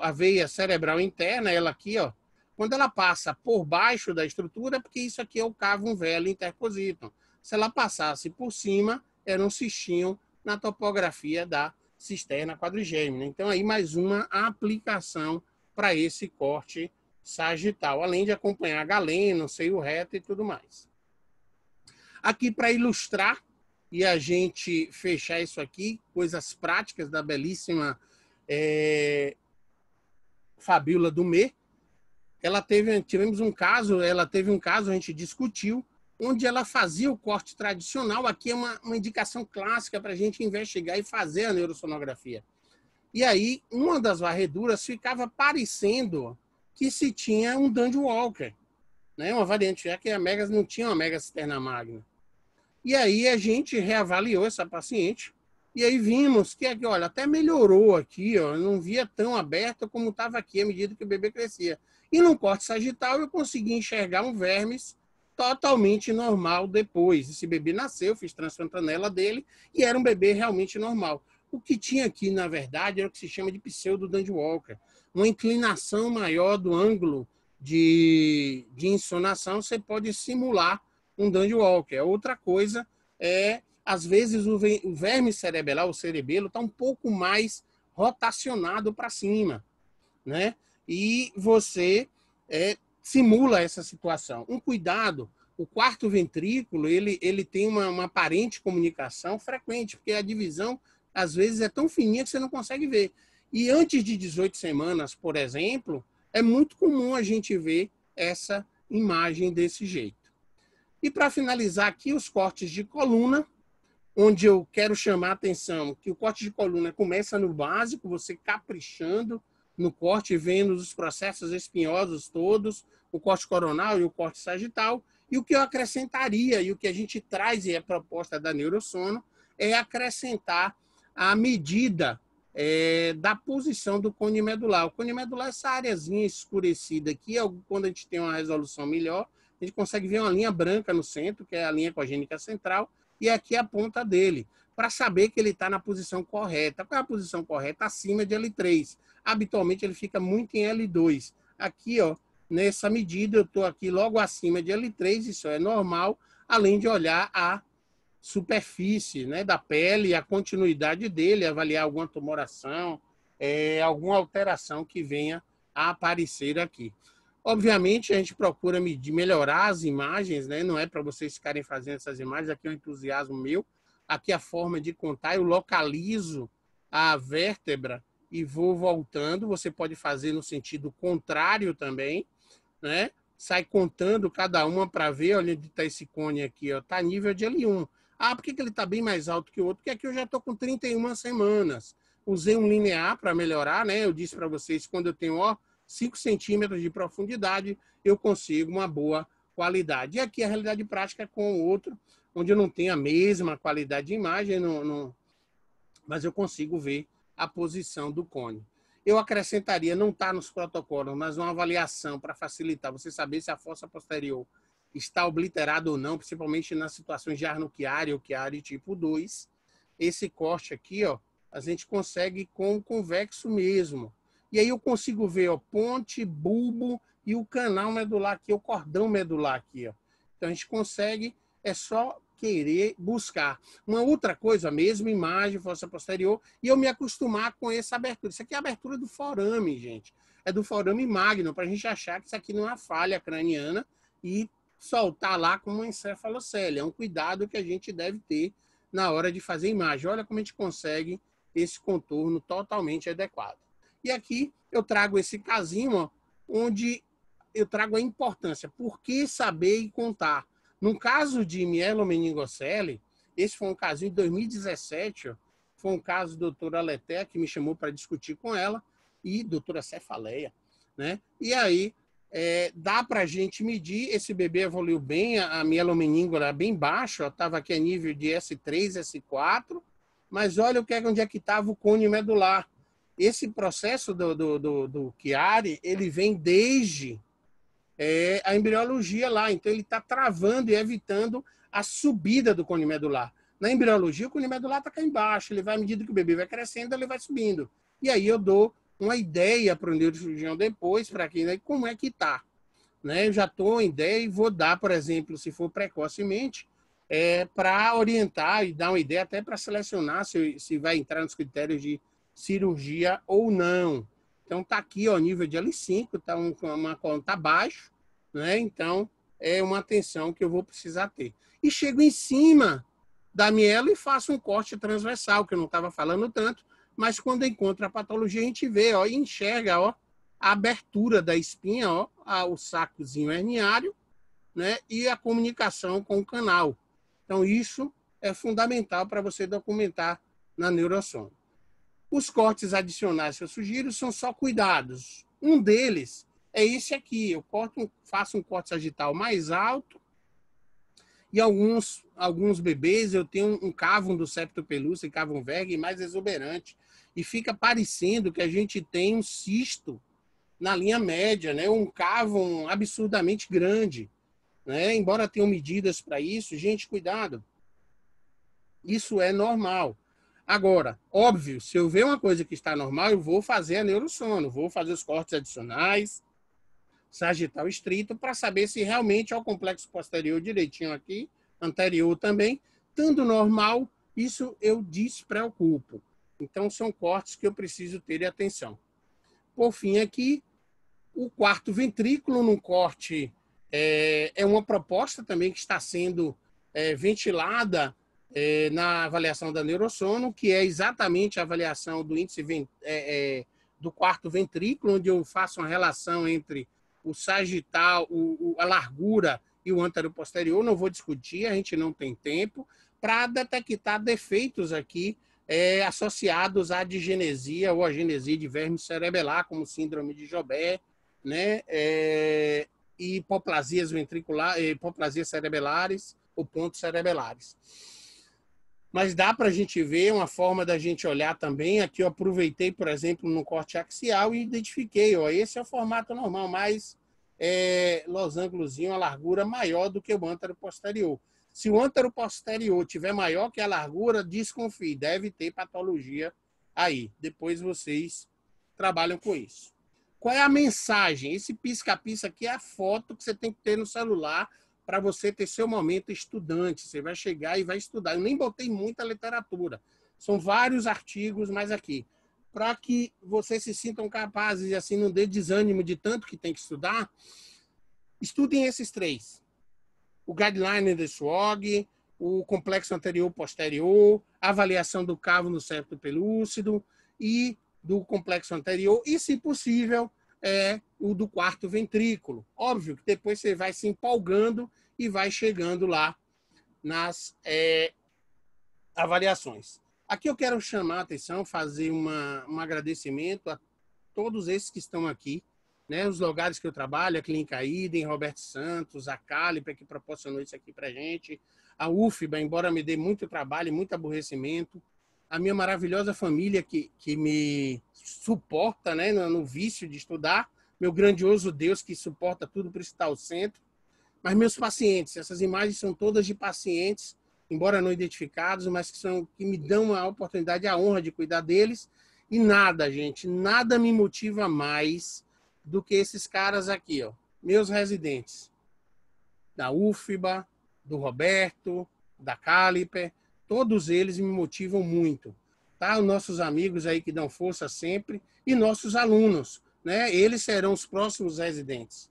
a veia cerebral interna, ela aqui, ó. Quando ela passa por baixo da estrutura, porque isso aqui é o cavum velho interpositum. Se ela passasse por cima, era um cistinho na topografia da cisterna quadrigêmea. Então, aí mais uma aplicação para esse corte sagital, além de acompanhar galeno, seio reto e tudo mais. Aqui, para ilustrar e a gente fechar isso aqui, coisas práticas da belíssima Fabiola Dumé. Ela teve um caso, a gente discutiu, onde ela fazia o corte tradicional. Aqui é uma indicação clássica para a gente investigar e fazer a neurosonografia. E aí, uma das varreduras ficava parecendo que se tinha um Dandy Walker, né? Uma variante, já que a Megas não tinha uma Mega Cisterna Magna. E aí a gente reavaliou essa paciente e aí vimos que aqui, olha, até melhorou aqui, ó, não via tão aberta como estava aqui à medida que o bebê crescia. E no corte sagital eu consegui enxergar um vermes totalmente normal depois. Esse bebê nasceu, fiz transfontanela dele e era um bebê realmente normal. O que tinha aqui, na verdade, era o que se chama de pseudo-Dandy-Walker, uma inclinação maior do ângulo de insonação. Você pode simular um Dandy-Walker. Outra coisa é, às vezes, o verme cerebelar, o cerebelo, está um pouco mais rotacionado para cima, né? E você simula essa situação. Um cuidado, o quarto ventrículo, ele tem uma aparente comunicação frequente, porque a divisão, às vezes, é tão fininha que você não consegue ver. E antes de 18 semanas, por exemplo, é muito comum a gente ver essa imagem desse jeito. E para finalizar aqui, os cortes de coluna, onde eu quero chamar a atenção que o corte de coluna começa no básico, você caprichando no corte, vendo os processos espinhosos todos, o corte coronal e o corte sagital. E o que eu acrescentaria, e o que a gente traz, e a proposta da Neurosono, é acrescentar a medida da posição do cone medular. O cone medular é essa areazinha escurecida aqui, quando a gente tem uma resolução melhor, a gente consegue ver uma linha branca no centro, que é a linha congênica central, e aqui a ponta dele, para saber que ele está na posição correta. Qual é a posição correta? Acima de L3. Habitualmente ele fica muito em L2. Aqui, ó, nessa medida, eu estou aqui logo acima de L3, isso é normal, além de olhar a superfície, né, da pele, a continuidade dele, avaliar alguma tumoração, alguma alteração que venha a aparecer aqui. Obviamente, a gente procura melhorar as imagens, né? Não é para vocês ficarem fazendo essas imagens, aqui é um entusiasmo meu. Aqui a forma de contar, eu localizo a vértebra e vou voltando. Você pode fazer no sentido contrário também, né? Sai contando cada uma para ver, olha onde está esse cone aqui, ó, tá nível de L1. Ah, por que ele está bem mais alto que o outro? Porque aqui eu já estou com 31 semanas. Usei um linear para melhorar, né? Eu disse para vocês, quando eu tenho, ó, 5 centímetros de profundidade, eu consigo uma boa qualidade. E aqui a realidade prática é com o outro, onde eu não tenho a mesma qualidade de imagem, mas eu consigo ver a posição do cone. Eu acrescentaria, não está nos protocolos, mas uma avaliação para facilitar você saber se a fossa posterior está obliterada ou não, principalmente nas situações de arnoquiária ou Chiari tipo 2. Esse corte aqui, ó, a gente consegue com o convexo mesmo. E aí eu consigo ver, ó, ponte, bulbo e o canal medular aqui, o cordão medular aqui, ó. Então a gente consegue, é só querer buscar. Uma outra coisa, a mesma imagem, fossa posterior, e eu me acostumar com essa abertura. Isso aqui é a abertura do forame, gente. É do forame magno, para a gente achar que isso aqui não é uma falha craniana e soltar lá como uma encefalocele. É um cuidado que a gente deve ter na hora de fazer imagem. Olha como a gente consegue esse contorno totalmente adequado. E aqui eu trago esse casinho, ó, onde eu trago a importância. Por que saber e contar? No caso de mielomeningocele, esse foi um casinho de 2017, ó, foi um caso da doutora Leté, que me chamou para discutir com ela, e doutora Cefaleia, né? E aí, dá para a gente medir, esse bebê evoluiu bem, a mielomeningo era bem baixa, estava aqui a nível de S3, S4, mas olha onde é que estava o cone medular. Esse processo do Chiari, ele vem desde a embriologia lá, então ele está travando e evitando a subida do cone medular. Na embriologia, o cone medular está cá embaixo, ele vai, à medida que o bebê vai crescendo, ele vai subindo. E aí eu dou uma ideia para o neurocirurgião depois, para quem, né, como é que está. Né? Eu já estou em ideia e vou dar, por exemplo, se for precocemente, para orientar e dar uma ideia até para selecionar se vai entrar nos critérios de cirurgia ou não. Então está aqui, ó, nível de L5, está uma conta baixo, né? Então é uma atenção que eu vou precisar ter. E chego em cima da mielo e faço um corte transversal, que eu não estava falando tanto, mas quando encontra a patologia a gente vê, ó, e enxerga, ó, a abertura da espinha, ó, o sacozinho herniário, né? E a comunicação com o canal. Então isso é fundamental para você documentar na Neurosono. Os cortes adicionais que eu sugiro são só cuidados. Um deles é esse aqui. Eu faço um corte sagital mais alto E alguns bebês eu tenho um cavum do septo pelúcida e cavum verga mais exuberante. E fica parecendo que a gente tem um cisto na linha média, né? Um cavum absurdamente grande, né? Embora tenham medidas para isso, gente, cuidado. Isso é normal. Agora, óbvio, se eu ver uma coisa que está normal, eu vou fazer a neurossono, vou fazer os cortes adicionais, sagital estrito, para saber se realmente é o complexo posterior direitinho aqui, anterior também, estando normal, isso eu despreocupo. Então, são cortes que eu preciso ter atenção. Por fim, aqui, o quarto ventrículo no corte é uma proposta também que está sendo ventilada na avaliação da neurossono, que é exatamente a avaliação do índice do quarto ventrículo, onde eu faço uma relação entre o sagital, a largura e o anteroposterior. Não vou discutir, a gente não tem tempo, para detectar defeitos aqui associados à digenesia ou agenesia de verme cerebelar, como síndrome de Joubert, né? E hipoplasias ventriculares, hipoplasias cerebelares ou pontos cerebelares. Mas dá para a gente ver uma forma da gente olhar também. Aqui eu aproveitei, por exemplo, no corte axial e identifiquei, ó, esse é o formato normal, mas losângulozinho, a largura maior do que o anteroposterior. Se o anteroposterior tiver maior que a largura, desconfie, deve ter patologia aí. Depois vocês trabalham com isso. Qual é a mensagem? Esse pisca-pisca aqui é a foto que você tem que ter no celular para você ter seu momento estudante. Você vai chegar e vai estudar. Eu nem botei muita literatura. São vários artigos, mas aqui. Para que vocês se sintam capazes e assim não dê desânimo de tanto que tem que estudar, estudem esses 3. O guideline de SWOG, o complexo anterior-posterior, a avaliação do cavo no septo pelúcido e do complexo anterior e, se possível, o do quarto ventrículo. Óbvio que depois você vai se empolgando e vai chegando lá nas avaliações. Aqui eu quero chamar a atenção, fazer um agradecimento a todos esses que estão aqui, né? Os lugares que eu trabalho, a Clínica Idem, Roberto Santos, a Caliper, que proporcionou isso aqui para a gente, a UFBA, embora me dê muito trabalho e muito aborrecimento, a minha maravilhosa família que me suporta, né, no vício de estudar, meu grandioso Deus que suporta tudo por estar ao centro, mas meus pacientes, essas imagens são todas de pacientes, embora não identificados, mas que me dão a oportunidade e a honra de cuidar deles, e nada, gente, nada me motiva mais do que esses caras aqui, ó, meus residentes, da UFBA, do Roberto, da Caliper, todos eles me motivam muito, tá? Os nossos amigos aí que dão força sempre e nossos alunos, né? Eles serão os próximos residentes.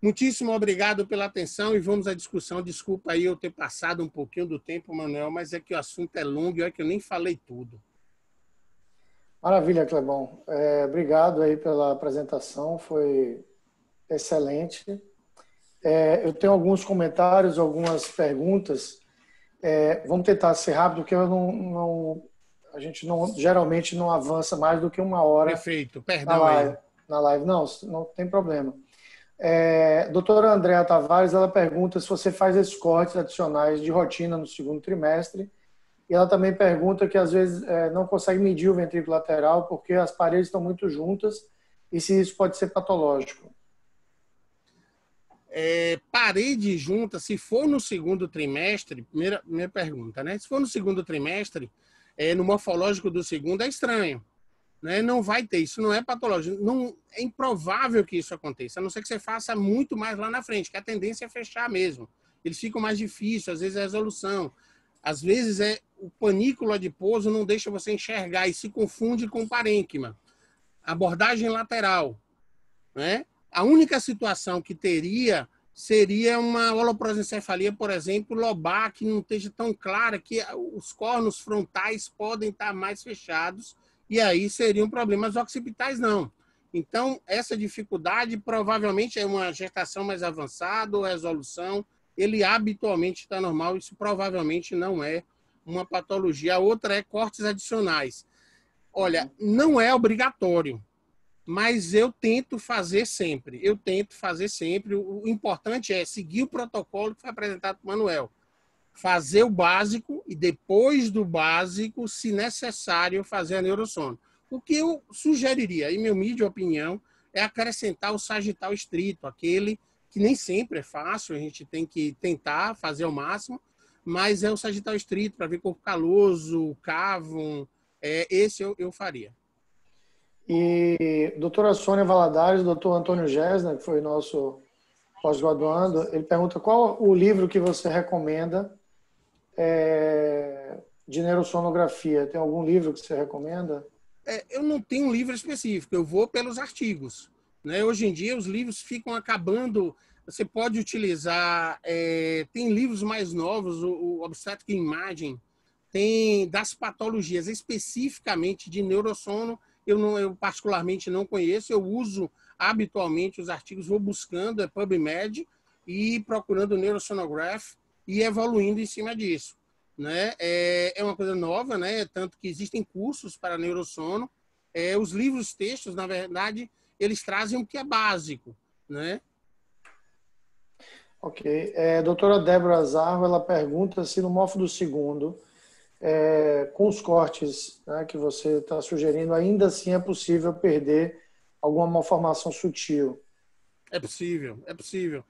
Muitíssimo obrigado pela atenção e vamos à discussão. Desculpa aí eu ter passado um pouquinho do tempo, Manuel, mas é que o assunto é longo e é que eu nem falei tudo. Maravilha, Clebão. Obrigado aí pela apresentação, foi excelente. Eu tenho alguns comentários, algumas perguntas. Vamos tentar ser rápido, porque a gente geralmente não avança mais do que 1 hora. Perfeito, perdão aí. Na live. Não tem problema. Doutora Andréa Tavares, ela pergunta se você faz esses cortes adicionais de rotina no segundo trimestre. E ela também pergunta que às vezes não consegue medir o ventrículo lateral porque as paredes estão muito juntas e se isso pode ser patológico. Parede junta, se for no segundo trimestre, primeira pergunta, né? Se for no segundo trimestre, no morfológico do segundo é estranho, né? Não vai ter, isso não é patológico, não, é improvável que isso aconteça, a não ser que você faça muito mais lá na frente, que a tendência é fechar mesmo. Eles ficam mais difíceis, às vezes é a resolução, às vezes o panículo adiposo não deixa você enxergar e se confunde com o parênquima. Abordagem lateral, né? A única situação que teria seria uma holoprosencefalia, por exemplo, lobar, que não esteja tão clara, que os cornos frontais podem estar mais fechados, e aí seria um problema. Os occipitais não. Então, essa dificuldade provavelmente é uma gestação mais avançada ou resolução. Ele habitualmente está normal, isso provavelmente não é uma patologia. A outra é cortes adicionais. Olha, não é obrigatório. mas eu tento fazer sempre. Eu tento fazer sempre. O importante é seguir o protocolo que foi apresentado para o Manuel. Fazer o básico e depois do básico, se necessário, fazer a neurosono. O que eu sugeriria, em meu humilde opinião, é acrescentar o sagital estrito, aquele que nem sempre é fácil, a gente tem que tentar fazer ao máximo, mas é o sagital estrito para ver corpo caloso, cavum, esse eu faria. E doutora Sônia Valadares, doutor Antônio Gessner, que foi nosso pós-graduando, ele pergunta qual o livro que você recomenda de neurosonografia. Tem algum livro que você recomenda? Eu não tenho um livro específico, eu vou pelos artigos. Né? Hoje em dia, os livros ficam acabando. Você pode utilizar. Tem livros mais novos, o Obstetric Imaging, tem das patologias, especificamente de neurossono. Eu particularmente não conheço, eu uso habitualmente os artigos, vou buscando PubMed e procurando neurosonograph e evoluindo em cima disso. Né? É uma coisa nova, né? Tanto que existem cursos para neurossono. Os livros textos, na verdade, eles trazem o que é básico. Né? Ok. Doutora Débora Zarro, ela pergunta se no Morfo segundo, com os cortes, né, que você está sugerindo, ainda assim é possível perder alguma malformação sutil? É possível, é possível.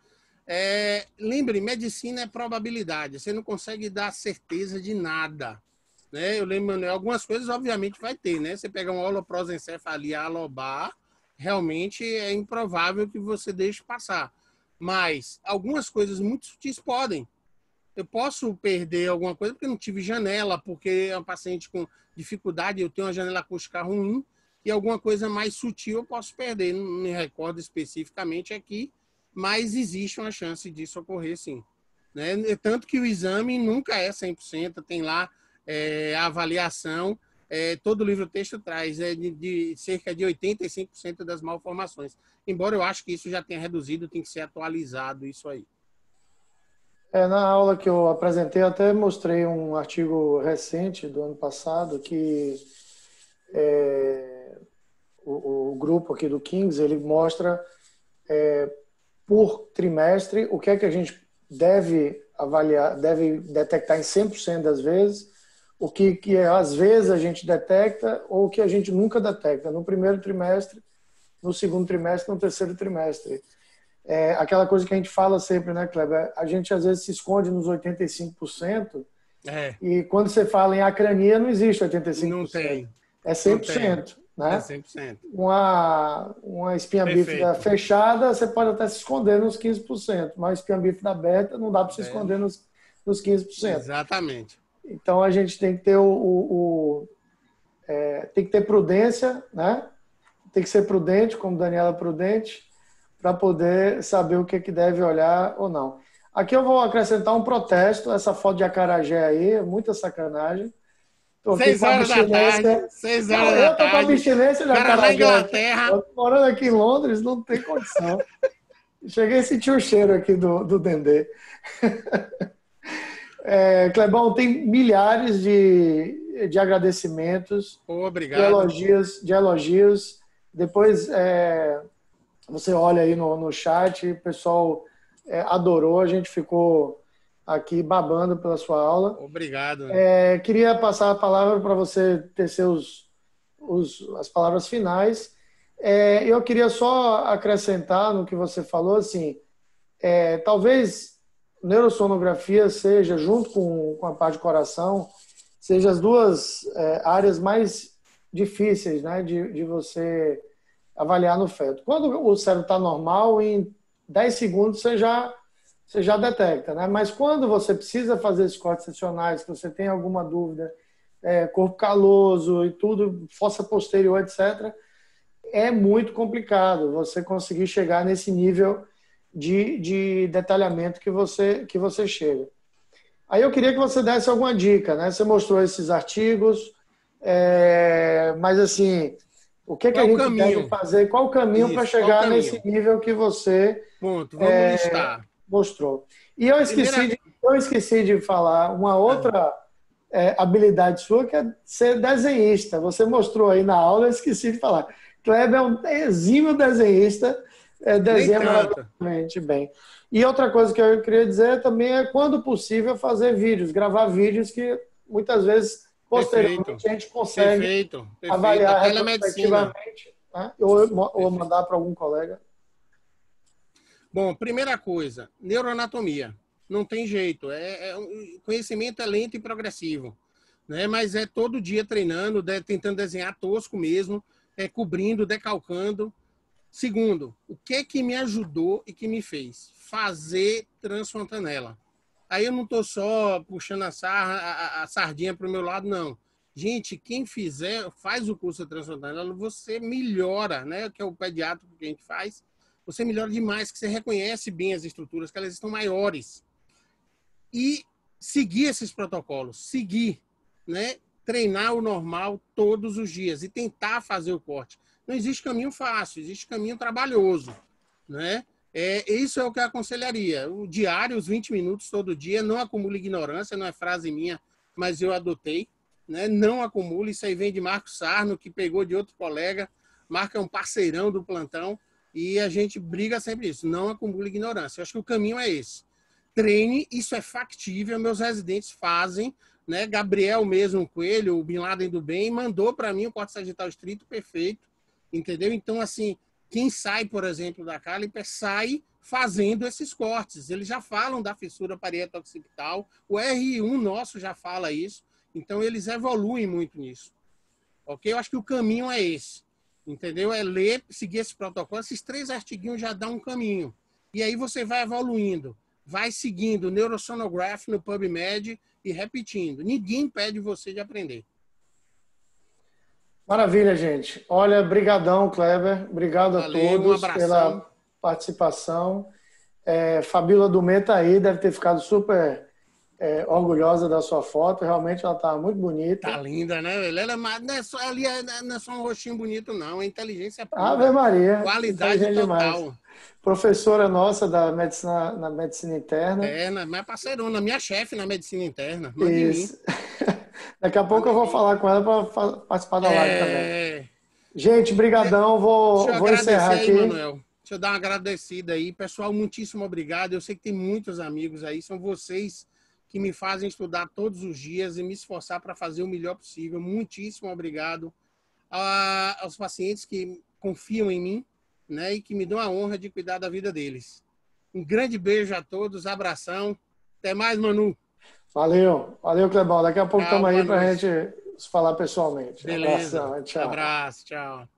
Lembre, medicina é probabilidade. Você não consegue dar certeza de nada. Né? Eu lembro, né, algumas coisas, obviamente, vai ter. Né? Você pegar uma holoprosencefalia alobar, realmente é improvável que você deixe passar. Mas algumas coisas muito sutis podem. Eu posso perder alguma coisa porque não tive janela, porque é um paciente com dificuldade, eu tenho uma janela acústica ruim, e alguma coisa mais sutil eu posso perder. Não me recordo especificamente aqui, mas existe uma chance disso ocorrer, sim. Né? Tanto que o exame nunca é 100%, tem lá a avaliação, todo livro-texto traz de cerca de 85% das malformações. Embora eu acho que isso já tenha reduzido, tem que ser atualizado isso aí. Na aula que eu apresentei, eu até mostrei um artigo recente do ano passado que o grupo aqui do Kings, ele mostra por trimestre o que é que a gente deve avaliar, deve detectar em 100% das vezes, o que às vezes a gente detecta ou o que a gente nunca detecta no primeiro trimestre, no segundo trimestre, no terceiro trimestre. Aquela coisa que a gente fala sempre, né, Kleber? A gente às vezes se esconde nos 85%, e quando você fala em acrania, não existe 85%. Não tem. É 100%. Né? É 100%. Uma espinha bífida fechada, você pode até se esconder nos 15%, mas a espinha bífida aberta não dá para se esconder nos 15%. Exatamente. Então a gente tem que ter tem que ter prudência, né? Tem que ser prudente, como Daniela é prudente, para poder saber o que deve olhar ou não. Aqui eu vou acrescentar um protesto, essa foto de acarajé aí, é muita sacanagem. 6 horas da tarde. 6 horas da tarde. Eu tô com abstinência de acarajé. Na Inglaterra. Eu tô morando aqui em Londres, não tem condição. Cheguei a sentir o cheiro aqui do dendê. Clebão, tem milhares de agradecimentos, obrigado. de elogios. Depois você olha aí no chat, o pessoal adorou, a gente ficou aqui babando pela sua aula. Obrigado. Queria passar a palavra para você tecer as palavras finais. Eu queria só acrescentar no que você falou, assim, talvez neurosonografia seja, junto com a parte de coração, seja as duas áreas mais difíceis, né, de você avaliar no feto. Quando o cérebro está normal, em 10 segundos você já detecta, né? Mas quando você precisa fazer esses cortes seccionais, que você tem alguma dúvida, corpo caloso e tudo, fossa posterior, etc., é muito complicado você conseguir chegar nesse nível de detalhamento que você chega. Aí eu queria que você desse alguma dica, né? Você mostrou esses artigos, mas assim, o que a gente deve fazer? Qual o caminho para chegar nesse nível que você vamos listar. Mostrou? E eu esqueci de falar uma outra habilidade sua, que é ser desenhista. Você mostrou aí na aula, eu esqueci de falar. Kleber é um exímio desenhista, desenha maravilhosamente bem. E outra coisa que eu queria dizer também é, quando possível, fazer vídeos, gravar vídeos que muitas vezes, posteriormente, a gente consegue avaliar retrospectivamente, né? Ou mandar para algum colega. Bom, primeira coisa, neuroanatomia. Não tem jeito. Conhecimento é lento e progressivo, né? Mas é todo dia treinando, tentando desenhar tosco mesmo, cobrindo, decalcando. Segundo, o que me ajudou e que me fez? Fazer transfontanela. Aí eu não estou só puxando a sardinha para o meu lado, não. Gente, quem fizer, faz o curso de transfontanela, você melhora, né? Que é o pediatra que a gente faz. Você melhora demais, que você reconhece bem as estruturas, que elas estão maiores. E seguir esses protocolos, seguir, né? Treinar o normal todos os dias e tentar fazer o corte. Não existe caminho fácil, existe caminho trabalhoso, né? Isso é o que eu aconselharia. O diário, os 20 minutos todo dia, não acumule ignorância, não é frase minha, mas eu adotei, né? Não acumule, isso aí vem de Marco Sarno, que pegou de outro colega. Marco é um parceirão do plantão e a gente briga sempre isso, não acumule ignorância. Eu acho que o caminho é esse. Treine, isso é factível, meus residentes fazem, né? Gabriel mesmo, Coelho, o Bin Laden do Bem, mandou para mim o corte sagital estrito perfeito, entendeu? Então, assim, quem sai, por exemplo, da Caliper, sai fazendo esses cortes. Eles já falam da fissura parieto-occipital, o R1 nosso já fala isso, então eles evoluem muito nisso. Ok? Eu acho que o caminho é esse, entendeu? É ler, seguir esse protocolo, esses 3 artiguinhos já dão um caminho. E aí você vai evoluindo. Vai seguindo o Neurosonograph no PubMed e repetindo. Ninguém impede você de aprender. Maravilha, gente. Olha, brigadão, Kleber. Obrigado a todos pela participação. Fabíola Dumê está aí, deve ter ficado super orgulhosa da sua foto. Realmente ela está muito bonita. Tá linda, né? Ela não é só um rostinho bonito, não. É inteligência pura. Ave Maria. Qualidade total. Demais. Professora nossa da medicina, na medicina interna. Minha parceirona, minha chefe na medicina interna. Isso. Daqui a pouco eu vou falar com ela para participar da live também. Gente, brigadão. Vou encerrar aqui. Manuel. Deixa eu dar uma agradecida aí. Pessoal, muitíssimo obrigado. Eu sei que tem muitos amigos aí. São vocês que me fazem estudar todos os dias e me esforçar para fazer o melhor possível. Muitíssimo obrigado aos pacientes que confiam em mim, né, e que me dão a honra de cuidar da vida deles. Um grande beijo a todos, abração. Até mais, Manu. Valeu, Clebão. Daqui a pouco estamos aí para a gente falar pessoalmente. Beleza. Abração, tchau. Abraço, tchau.